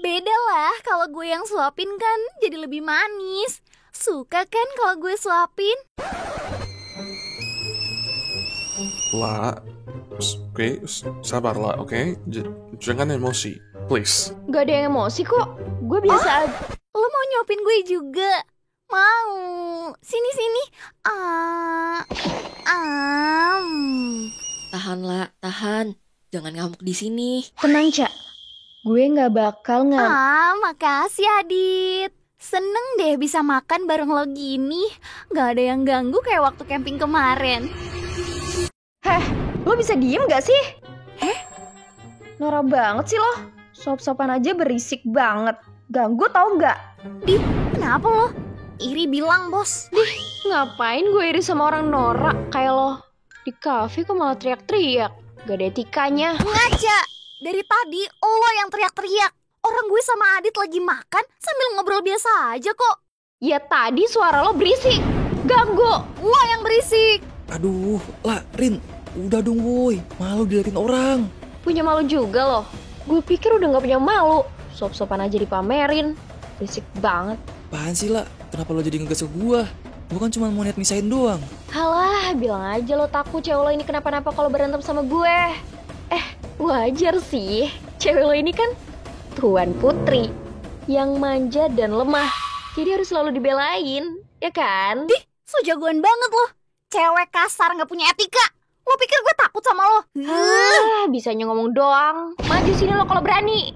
Beda lah kalau gue yang suapin kan jadi lebih manis. Suka kan kalau gue suapin? La, oke, sabar lah, oke? Jangan emosi, please. Gak ada yang emosi kok. Gue biasa aja. Lo mau nyuapin gue juga? Mau. Sini. Tahan lah, tahan. Jangan ngamuk di sini. Tenang, Cak. Gue gak bakal Makasih Adit. Seneng deh bisa makan bareng lo gini. Gak ada yang ganggu kayak waktu camping kemarin. Lo bisa diem gak sih? Norak banget sih lo. Sop-sopan aja berisik banget. Ganggu tau gak? Dih, kenapa lo? Iri bilang bos. Ngapain gue iri sama orang norak kayak lo? Di kafe kok malah teriak-teriak. Gak ada etikanya. Ngaca. Dari tadi lo yang teriak-teriak. Orang gue sama Adit lagi makan sambil ngobrol biasa aja kok. Ya tadi suara lo berisik. Ganggu. Lo yang berisik. Aduh, lah Rin, udah dong woi. Malu diliatin orang. Punya malu juga lo. Gue pikir udah gak punya malu. Sop-sopan aja dipamerin. Berisik banget. Apaan sih lah? Kenapa lo jadi ngegas ke gua? Gua kan cuma mau niat misahin doang. Halah, bilang aja lo takut cewek lo ini kenapa-napa kalau berantem sama gue. Wajar sih. Cewek lo ini kan tuan putri yang manja dan lemah. Jadi harus selalu dibelain, ya kan? Dih, so jagoan banget lo. Cewek kasar gak punya etika. Lo pikir gue takut sama lo? Bisanya ngomong doang. Maju sini lo kalau berani.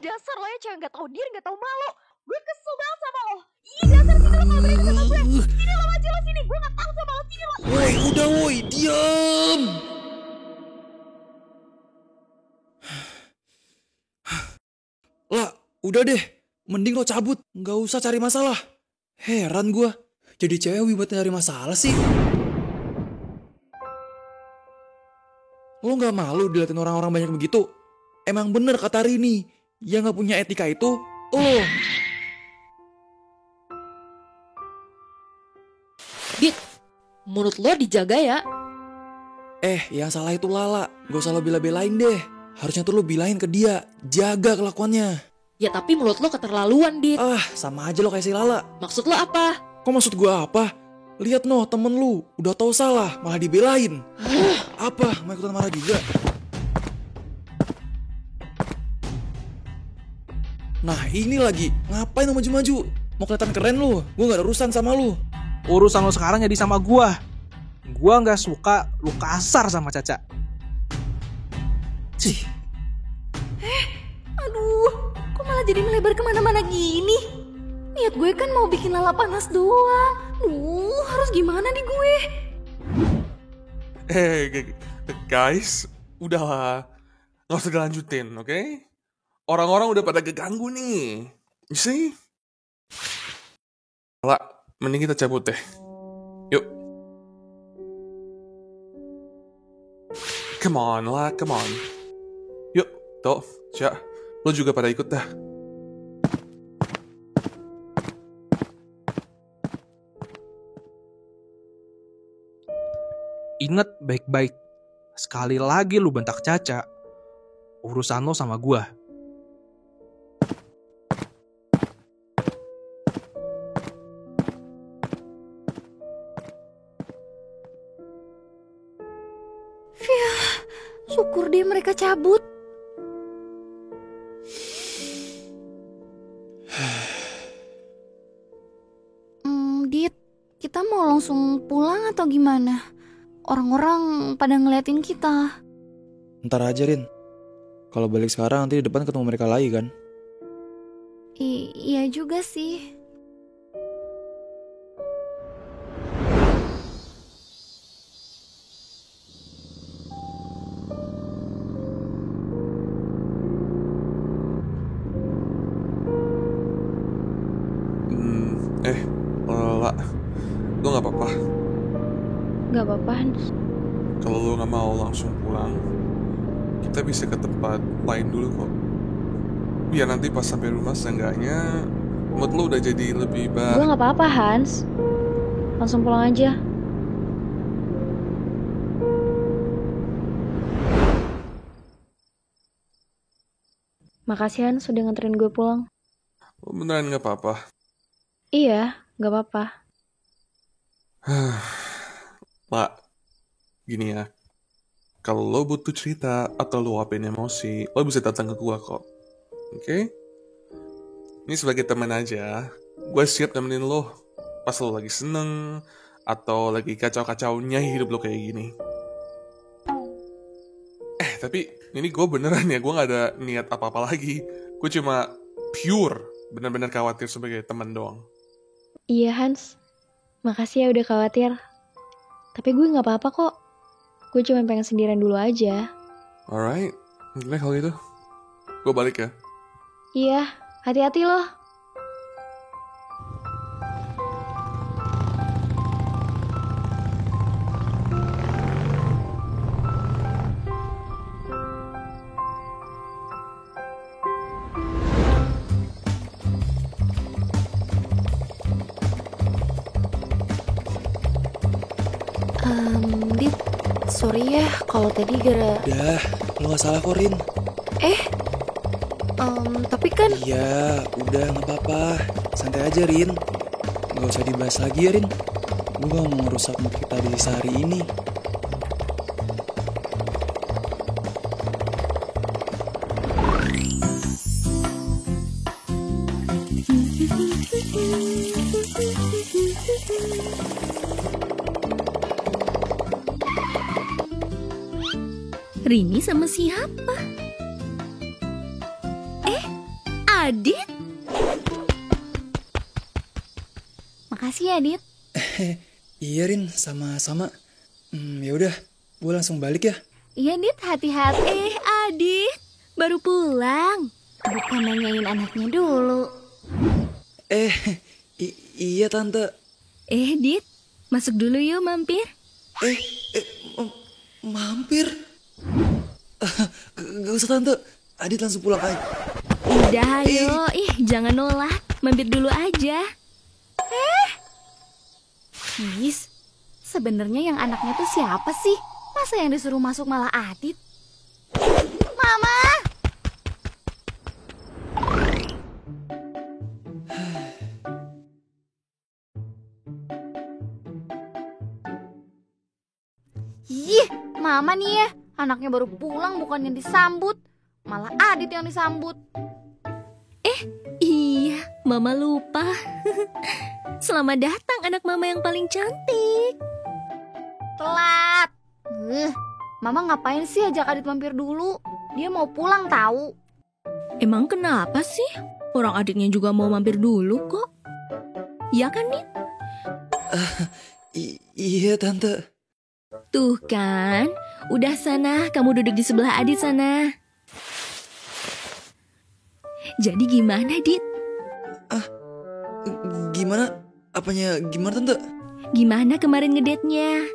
Dasar lo ya cewek gak tau diri, gak tau malu. Gue kesel banget sama lo. Dasar sini lo kalau berani sama gue. Sini lo maju lo sini. Gue gak tahu sama lo. Sini lo. Woi, udah woi, diam. Lah, udah deh. Mending lo cabut. Gak usah cari masalah. Heran gue. Jadi cewek buat nyari masalah sih. Lo gak malu diliatin orang-orang banyak begitu? Emang bener kata Rini. Yang gak punya etika itu lo. Dit, menurut lo dijaga ya? Yang salah itu Lala. Gak usah lo bela-belain deh. Harusnya tuh lo bilain ke dia. Jaga kelakuannya. Ya tapi menurut lo keterlaluan, Dit. Sama aja lo kayak si Lala. Maksud lo apa? Kok maksud gue apa? Lihat noh temen lu. Udah tahu salah malah dibelain. Apa? Mau ikutan marah juga? Nah ini lagi. Ngapain lo maju-maju? Mau kelihatan keren lu? Gue gak ada urusan sama lu. Urusan lo sekarang jadi sama gua. Gua gak suka lu kasar sama Caca. Cih. Aduh, kok malah jadi melebar kemana-mana gini? Niat gue kan mau bikin Lala panas doang. Harus gimana nih gue? Guys, udahlah. Gak usah dilanjutin, oke? Orang-orang udah pada keganggu nih. You see? Lah, mending kita cabut deh. Yuk. Come on lah, come on. Yuk, Tok, Cak, lo juga pada ikut dah. Ingat baik-baik. Sekali lagi lu bentak Caca, urusan lo sama gua. Syukur deh mereka cabut. Dit, kita mau langsung pulang atau gimana? Orang-orang pada ngeliatin kita. Ntar aja, Rin. Kalau balik sekarang nanti di depan ketemu mereka lagi kan? Iya juga sih. Lah, lo gak apa-apa? Gak apa-apa, Hans. Kalau lo gak mau langsung pulang, kita bisa ke tempat lain dulu kok. Biar nanti pas sampai rumah seenggaknya mood lo udah jadi lebih baik. Gue gak apa-apa, Hans. Langsung pulang aja. Makasih, Hans, sudah nganterin gue pulang. Lo beneran gak apa-apa? Iya, gak apa-apa. Lah, gini ya. Kalau lo butuh cerita atau lo luapin emosi, lo bisa datang ke gua kok. Oke? Ini sebagai teman aja, gue siap nemenin lo pas lo lagi seneng atau lagi kacau-kacaunya hidup lo kayak gini. Tapi ini gue beneran ya, gue gak ada niat apa-apa lagi. Gue cuma pure, bener-bener khawatir sebagai teman doang. Iya, Hans. Makasih ya udah khawatir. Tapi gue gak apa-apa kok. Gue cuma pengen sendirian dulu aja. Alright, gila kalau gitu. Gue balik ya. Iya, hati-hati loh. Dit, sorry ya kalau tadi gara... Udah, lo gak salah kok, Rin. Tapi kan... Iya, udah gak apa-apa. Santai aja, Rin. Gak usah dibahas lagi ya, Rin. Gue gak mau ngerusak mood kita di sisa hari ini. Rini sama siapa? Adit? Makasih ya, Dit. Iya, Rin, sama-sama. Ya udah, gue langsung balik ya. Iya, Dit, hati-hati. Adit, baru pulang. Bukan nanyain anaknya dulu. Iya, Tante. Dit, masuk dulu yuk mampir. Mampir? Gak usah, Tante. Adit langsung pulang aja. Udah, ayo. Jangan nolak. Mampir dulu aja. Nis, sebenarnya yang anaknya tuh siapa sih? Masa yang disuruh masuk malah Adit? Mama! Ih, Mama nih ya. Anaknya baru pulang bukannya disambut. Malah Adit yang disambut. Iya, Mama lupa. Selamat datang anak Mama yang paling cantik. Telat. Mama ngapain sih ajak Adit mampir dulu? Dia mau pulang tahu. Emang kenapa sih? Orang adiknya juga mau mampir dulu kok. Iya kan, Dit? Iya, Tante. Tuh kan, udah sana, kamu duduk di sebelah Adit sana. Jadi gimana, Dit? Gimana? apanya gimana Tante? Gimana kemarin ngedate-nya?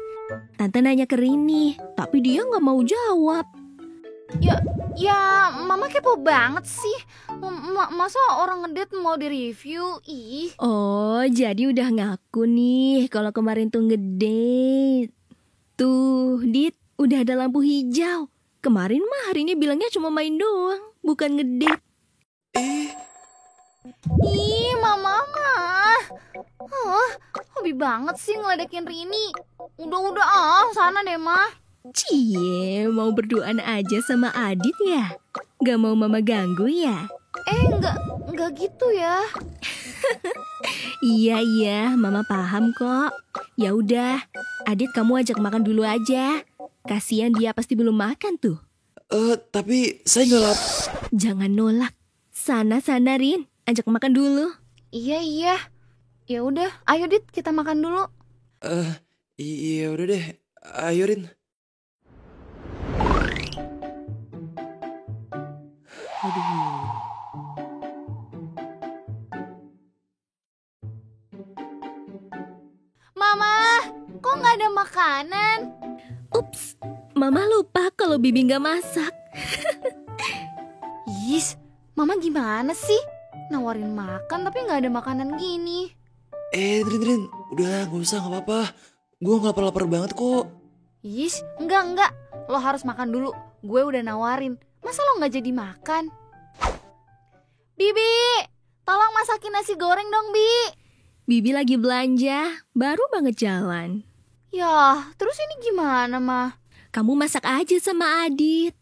Tante nanya ke Rini, tapi dia nggak mau jawab. Ya, Mama kepo banget sih. Masa orang ngedate mau di-review? Ih. Oh, jadi udah ngaku nih kalau kemarin tuh ngedate. Tuh, Dit, udah ada lampu hijau. Kemarin mah Rini bilangnya cuma main doang, bukan ngedate. Ih, Mama mah. Hobi banget sih ngeledekin Rini. Udah, sana deh, Mah. Cie, mau berduaan aja sama Adit ya? Gak mau Mama ganggu ya? Enggak gitu ya. Iya, Mama paham kok. Ya udah, Adit kamu ajak makan dulu aja. Kasian dia pasti belum makan tuh. Tapi saya nggak lapar. Jangan nolak. Sana Rin, ajak makan dulu. Iya. Ya udah, ayo Dit, kita makan dulu. Iya udah deh. Ayo Rin. Aduh. Mama, kok nggak ada makanan? Ups, Mama lupa kalau Bibi nggak masak. Yis, Mama gimana sih? Nawarin makan tapi nggak ada makanan gini. Rin, udah gak usah, gak apa-apa. Gue gak lapar banget kok. Yis, enggak. Lo harus makan dulu. Gue udah nawarin. Masa lo gak jadi makan? Bibi, tolong masakin nasi goreng dong, Bi. Bibi lagi belanja, baru banget jalan. Ya, terus ini gimana, Mah? Kamu masak aja sama Adit.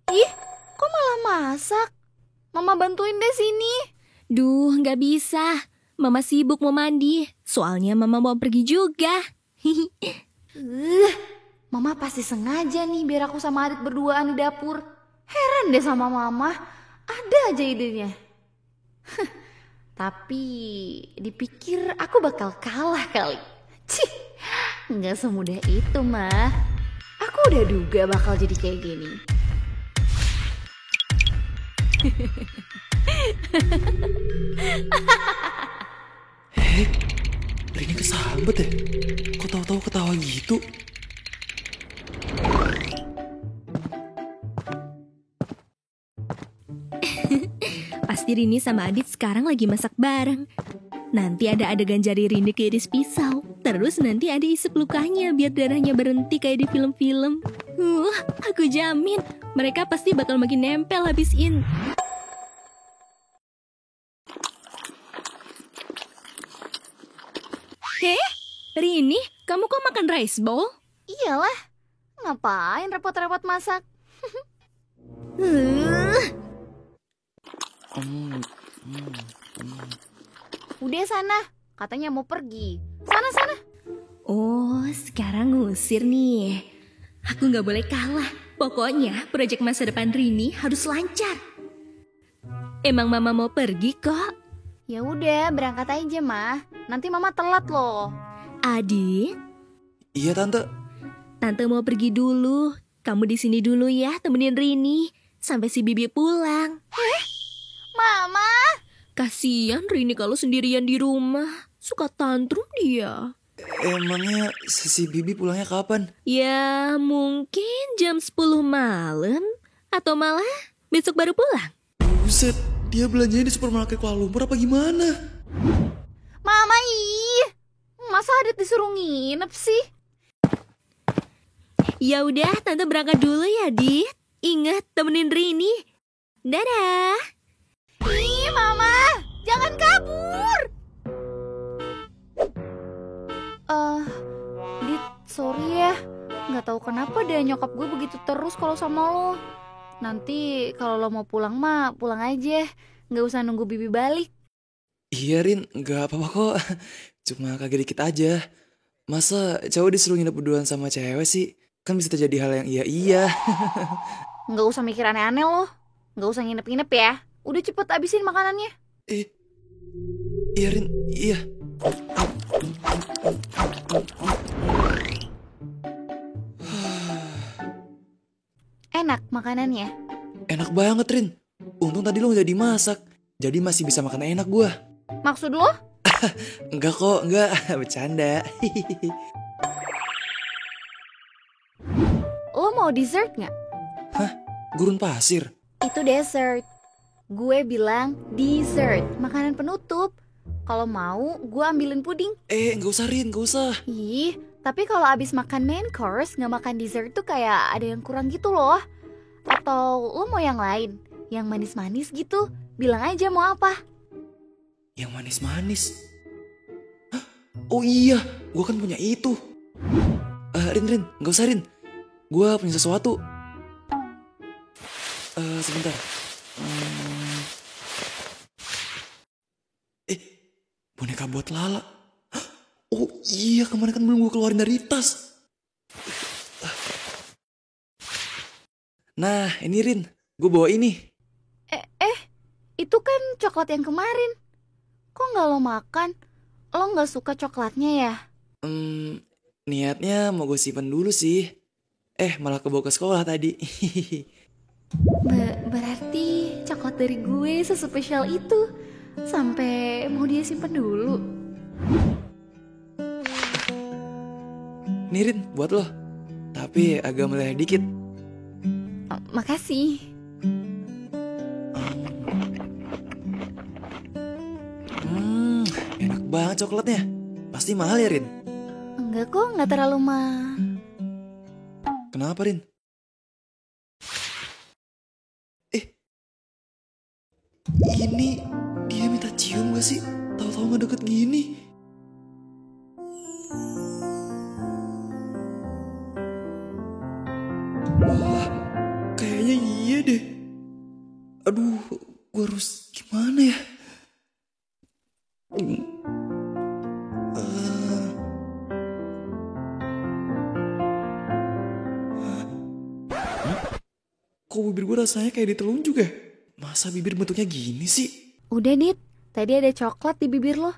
Ih, kok malah masak? Mama bantuin deh sini. Duh, gak bisa. Mama sibuk mau mandi, soalnya Mama mau pergi juga. Mama pasti sengaja nih biar aku sama Adit berduaan di dapur. Heran deh sama Mama, ada aja idenya. Tapi dipikir aku bakal kalah kali. Cih, nggak semudah itu mah. Aku udah duga bakal jadi kayak gini. Rini kesambet ya? Kok tahu-tahu ketawa gitu? Pasti Rini sama Adit sekarang lagi masak bareng. Nanti ada adegan jari Rini keiris pisau. Terus nanti ada isep lukanya biar darahnya berhenti kayak di film-film. Aku jamin mereka pasti bakal makin nempel habis ini. Rini, kamu kok makan rice bowl? Iyalah, ngapain repot-repot masak? Udah sana, katanya mau pergi. Sana. Oh, sekarang ngusir nih. Aku gak boleh kalah. Pokoknya proyek masa depan Rini harus lancar. Emang Mama mau pergi kok. Ya udah, berangkat aja, Mah. Nanti Mama telat loh. Adit? Iya, Tante. Tante mau pergi dulu. Kamu di sini dulu ya, temenin Rini sampai si Bibi pulang. Mama. Kasian Rini kalau sendirian di rumah. Suka tantrum dia. Emangnya si Bibi pulangnya kapan? Ya, mungkin jam 10 malam atau malah besok baru pulang. Buset, dia belanjanya di supermarket Kuala Lumpur apa gimana? Mama, masa Adit disuruh nginep sih? Ya udah, Tante berangkat dulu ya, Dit. Ingat temenin Rini. Dadah. Mama, jangan kabur. Dit, sorry ya. Nggak tahu kenapa deh nyokap gue begitu terus kalau sama lo. Nanti kalau lo mau pulang mah pulang aja. Nggak usah nunggu Bibi balik. Iya Rin, nggak apa-apa kok. Cuma kaget dikit aja. Masa cowok disuruh nginep berduaan sama cewek sih? Kan bisa terjadi hal yang iya. Nggak usah mikir aneh-aneh lo. Nggak usah nginep-nginep ya. Udah cepet abisin makanannya. Iya Rin, iya. Enak makanannya? Enak banget Rin. Untung tadi lo udah dimasak. Jadi masih bisa makan enak gua. Maksud lo? Enggak kok, enggak. Bercanda. Lo mau dessert nggak? Hah? Gurun pasir? Itu dessert. Gue bilang dessert, makanan penutup. Kalau mau, gue ambilin puding. Nggak usah Rin, nggak usah. Ih, tapi kalau abis makan main course, nggak makan dessert tuh kayak ada yang kurang gitu loh. Atau lo mau yang lain? Yang manis-manis gitu? Bilang aja mau apa. Yang manis-manis? Hah? Oh iya, gue kan punya itu. Rin, nggak usah Rin. Gue punya sesuatu. Sebentar. Boneka buat Lala. Hah? Oh iya, kemarin kan belum gue keluarin dari tas. Nah, ini Rin. Gue bawa ini. Itu kan coklat yang kemarin. Kok nggak lo makan? Lo nggak suka coklatnya ya? Niatnya mau gue simpen dulu sih. Malah kebawa ke sekolah tadi. Berarti coklat dari gue sespesial itu. Sampai mau dia simpen dulu. Nih Rin, buat lo. Tapi agak meleleh dikit. Makasih. Enak banget coklatnya. Pasti mahal ya Rin? Enggak kok, nggak terlalu mah. Kenapa Rin? Ini dia minta cium gak sih? Tahu-tahu gak deket gini. Wah, kayaknya iya deh. Aduh, gue harus gimana ya? Kok bibir gue rasanya kayak ditelunjuk ya? Masa bibir bentuknya gini sih? Udah Dit, tadi ada coklat di bibir lo.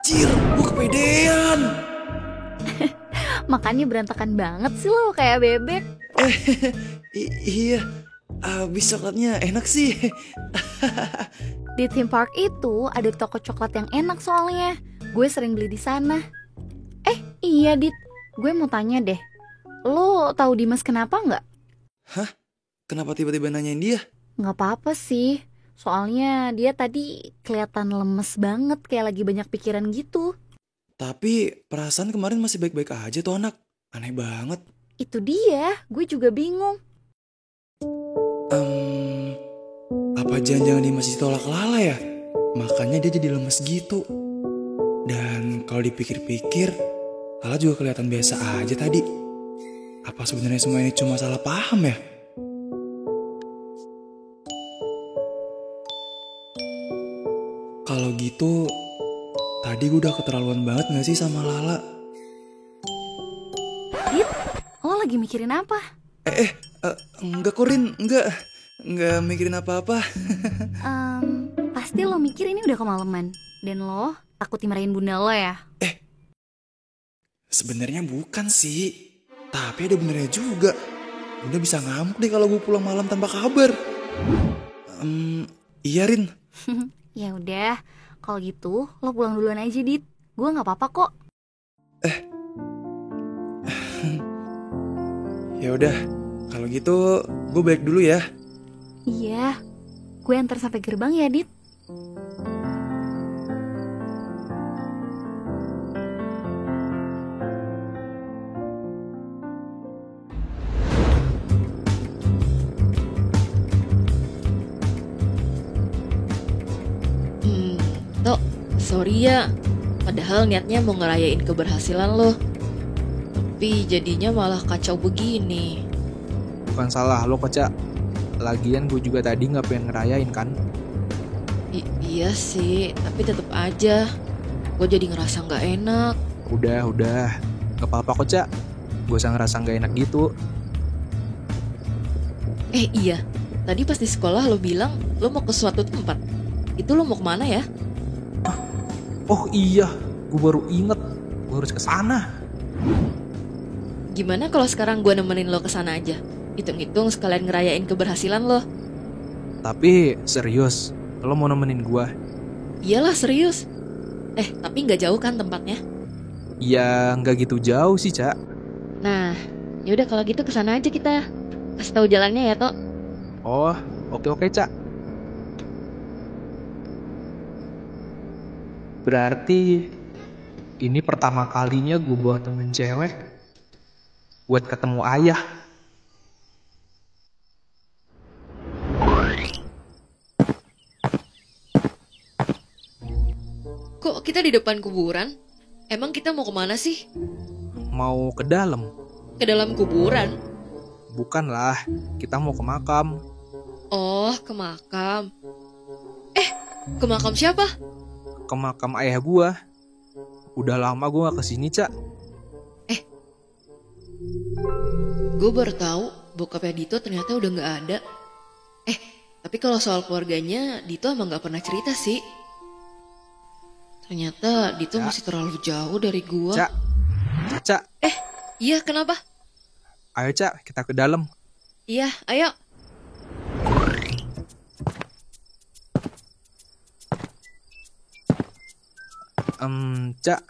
Cir, gue kepedean. Makannya berantakan banget sih lo, kayak bebek. Iya, abis coklatnya enak sih. Di theme park itu ada toko coklat yang enak soalnya. Gue sering beli di sana. Iya Dit, gue mau tanya deh. Lo tahu Dimas kenapa nggak? Hah? Kenapa tiba-tiba nanyain dia? Nggak apa-apa sih. Soalnya dia tadi kelihatan lemes banget, kayak lagi banyak pikiran gitu. Tapi perasaan kemarin masih baik-baik aja tuh anak. Aneh banget. Itu dia, gue juga bingung. Apa jangan-jangan dia masih ditolak Lala ya? Makanya dia jadi lemes gitu. Dan kalau dipikir-pikir, Lala juga kelihatan biasa aja tadi. Apa sebenarnya semua ini cuma salah paham ya? Kalau gitu, tadi gue udah keterlaluan banget gak sih sama Lala? Dit, lo lagi mikirin apa? Enggak Korin, enggak mikirin apa-apa. Pasti lo mikir ini udah kemalaman. Dan lo takut dimarahin bunda lo ya? Sebenarnya bukan sih. Tapi ada benernya juga. Bunda bisa ngamuk deh kalau gue pulang malam tanpa kabar. Iya Rin. Ya udah, kalau gitu lo pulang duluan aja Dit. Gue nggak apa-apa kok. Ya udah, kalau gitu gue balik dulu ya. Iya, gue antar sampai gerbang ya Dit. Sorry ya, padahal niatnya mau ngerayain keberhasilan lo. Tapi jadinya malah kacau begini. Bukan salah lo kok, Cak. Lagian gue juga tadi gak pengen ngerayain kan. Iya sih, tapi tetep aja gue jadi ngerasa gak enak. Udah, gak apa-apa kok, Cak. Gue usah ngerasa gak enak gitu. Iya, tadi pas di sekolah lo bilang lo mau ke suatu tempat. Itu lo mau kemana ya? Oh iya, gue baru inget, gue harus kesana. Gimana kalau sekarang gue nemenin lo kesana aja? Hitung-hitung sekalian ngerayain keberhasilan lo. Tapi serius, lo mau nemenin gue? Iyalah serius. Tapi nggak jauh kan tempatnya? Ya nggak gitu jauh sih, Cak. Nah, yaudah kalau gitu kesana aja kita. Kasih tahu jalannya ya, Tok. Oh, oke, Cak. Berarti ini pertama kalinya gue bawa temen cewek buat ketemu ayah. Kok kita di depan kuburan? Emang kita mau kemana sih? Mau ke dalam? Ke dalam kuburan? Bukan lah, kita mau ke makam. Oh, ke makam. Ke makam siapa? Ke makam ayah gua. Udah lama gua gak kesini, Cak. Gue baru tahu bokapnya Dito ternyata udah gak ada. Tapi kalau soal keluarganya, Dito emang gak pernah cerita sih. Ternyata Dito masih terlalu jauh dari gua. Cak. Iya, kenapa? Ayo, Cak, kita ke dalam. Iya, ayo. Cak,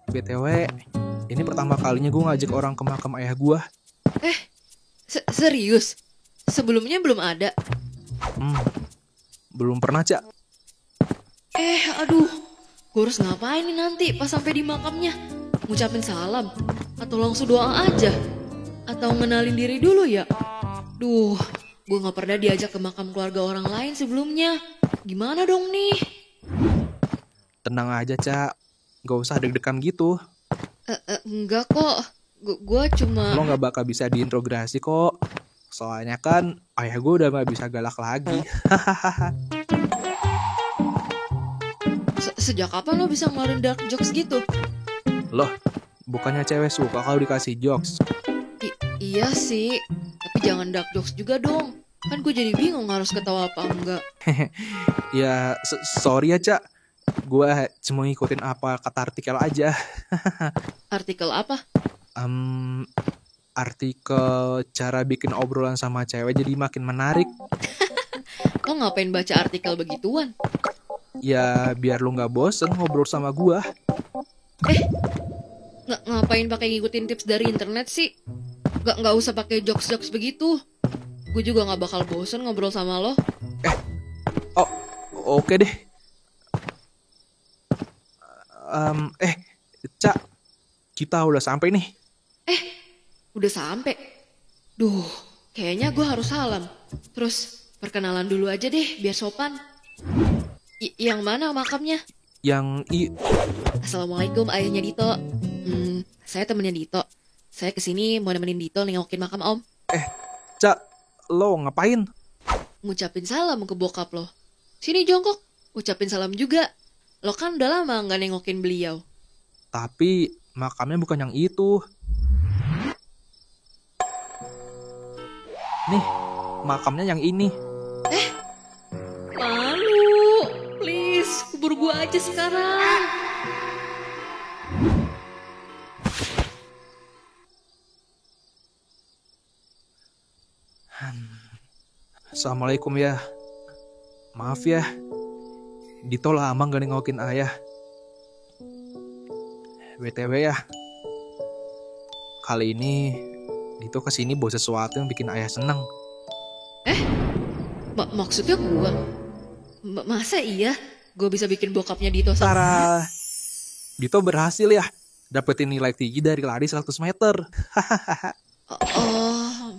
BTW, ini pertama kalinya gue ngajak orang ke makam ayah gue. Serius? Sebelumnya belum ada? Belum pernah, Cak. Aduh, gue harus ngapain nih nanti pas sampai di makamnya? Ngucapin salam? Atau langsung doa aja? Atau ngenalin diri dulu ya? Duh, gue gak pernah diajak ke makam keluarga orang lain sebelumnya. Gimana dong nih? Tenang aja, Cak. Gak usah deg-degan gitu. Enggak kok. Gue cuma... Lo gak bakal bisa diintrogasi kok. Soalnya kan ayah gue udah gak bisa galak lagi. Sejak kapan lo bisa ngeluarin dark jokes gitu? Loh, bukannya cewek suka kalau dikasih jokes? Iya sih, tapi jangan dark jokes juga dong. Kan gue jadi bingung harus ketawa apa enggak. Ya, sorry ya, Cak. Gue cuma ngikutin apa kata artikel aja. Artikel apa? Artikel cara bikin obrolan sama cewek jadi makin menarik. Lo ngapain baca artikel begituan? Ya, biar lo gak bosen ngobrol sama gue. Ngapain pakai ngikutin tips dari internet sih? Gak usah pakai jokes-jokes begitu. Gue juga gak bakal bosen ngobrol sama lo. Oke deh. Cak, kita udah sampai nih. Udah sampai. Duh, kayaknya gue harus salam. Terus perkenalan dulu aja deh, biar sopan. Yang mana makamnya? Assalamualaikum ayahnya Dito. Saya temennya Dito. Saya kesini mau nemenin Dito nengokin makam Om. Cak, lo ngapain? Ngucapin salam ke bokap lo. Sini jongkok, ucapin salam juga. Lo kan udah lama gak nengokin beliau. Tapi makamnya bukan yang itu. Nih, makamnya yang ini. Malu. Please, kubur gua aja sekarang. Assalamualaikum ya. Maaf ya, Dito lama gak nengokin ayah. BTW ya, kali ini Dito kesini bawa sesuatu yang bikin ayah seneng. Maksudnya gua? Masa iya? Gue bisa bikin bokapnya Dito Tara, Dito berhasil ya dapetin nilai tinggi dari lari 100 meter.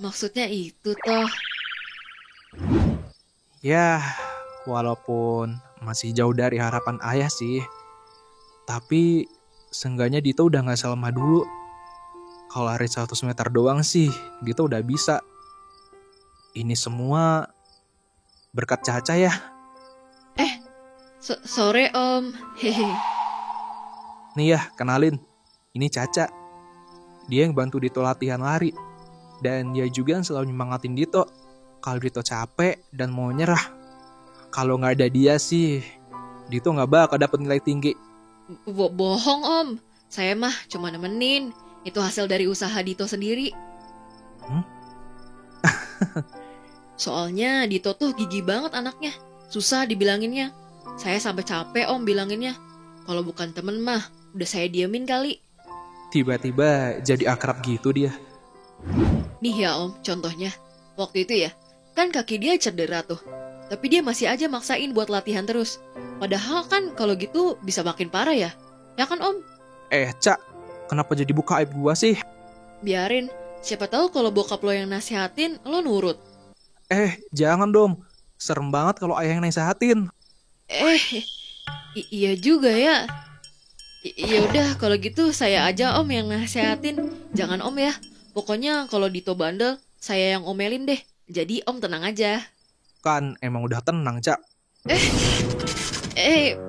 Maksudnya itu toh. Ya, walaupun masih jauh dari harapan ayah sih, tapi seenggaknya Dito udah gak selemah dulu. Kalau lari 100 meter doang sih, Dito udah bisa. Ini semua berkat Caca ya. Sore Om. Hehe. Nih ya, kenalin. Ini Caca. Dia yang bantu Dito latihan lari. Dan dia juga yang selalu nyemangatin Dito kalau Dito capek dan mau nyerah. Kalau nggak ada dia sih, Dito nggak bakal dapet nilai tinggi. Bohong Om. Saya mah cuma nemenin. Itu hasil dari usaha Dito sendiri. Hmm? Soalnya Dito tuh gigih banget anaknya. Susah dibilanginnya. Saya sampai capek om bilanginnya. Kalau bukan temen mah, udah saya diemin kali. Tiba-tiba jadi akrab gitu dia. Nih ya om, contohnya. Waktu itu ya, kan kaki dia cedera tuh. Tapi dia masih aja maksain buat latihan terus. Padahal kan kalau gitu bisa makin parah ya. Ya kan om? Cak, kenapa jadi buka aib gua sih? Biarin, siapa tahu kalau bokap lo yang nasihatin, lo nurut. Jangan dong. Serem banget kalau ayah yang nasihatin. Iya juga ya. Ya udah kalau gitu saya aja om yang nasihatin. Jangan om ya. Pokoknya kalau Dito bandel, saya yang omelin deh. Jadi om tenang aja. Kan emang udah tenang, Cak.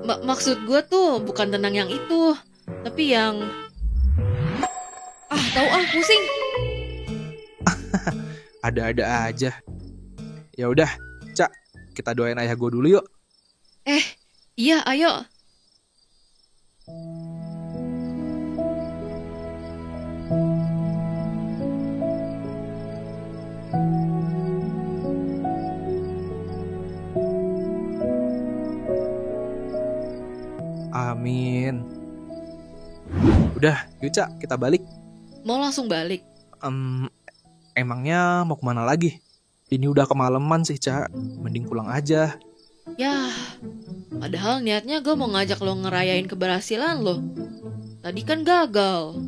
Maksud gue tuh bukan tenang yang itu, tapi yang pusing. Ada-ada aja. Ya udah, Cak, kita doain ayah gue dulu yuk. Iya, ayo. Amin. Udah, yuk Cak, kita balik. Mau langsung balik? Emangnya mau kemana lagi? Ini udah kemalaman sih, Cak. Mending pulang aja. Yah, padahal niatnya gue mau ngajak lo ngerayain keberhasilan lo. Tadi kan gagal.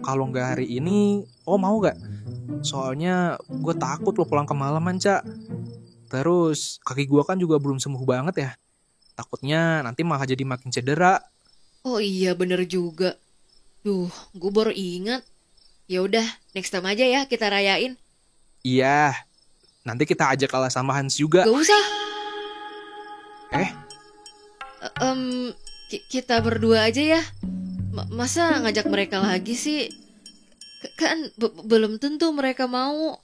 Kalau nggak hari ini, mau gak? Soalnya gue takut lo pulang kemalaman, Cak. Terus kaki gue kan juga belum sembuh banget ya. Takutnya nanti malah jadi makin cedera. Oh iya bener juga. Duh, gue baru ingat. Ya udah, next time aja ya kita rayain. Iya, nanti kita ajak kalah sama Hans juga. Gak usah. Kita berdua aja ya. Masa ngajak mereka lagi sih? Kan belum tentu mereka mau.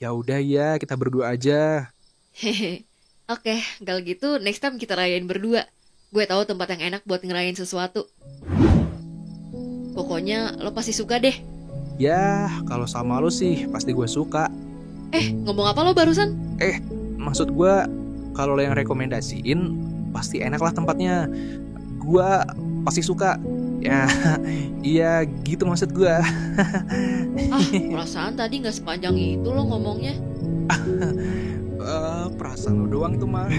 Ya udah ya, kita berdua aja. Hehe. Oke, kalau gitu next time kita rayain berdua. Gue tahu tempat yang enak buat ngerayain sesuatu. Pokoknya lo pasti suka deh. Ya, kalau sama lo sih pasti gue suka. Ngomong apa lo barusan? Maksud gue, kalau lo yang rekomendasiin, pasti enak lah tempatnya. Gue pasti suka. Ya, iya gitu maksud gue. Perasaan tadi gak sepanjang itu lo ngomongnya. Perasaan lo doang tuh mah.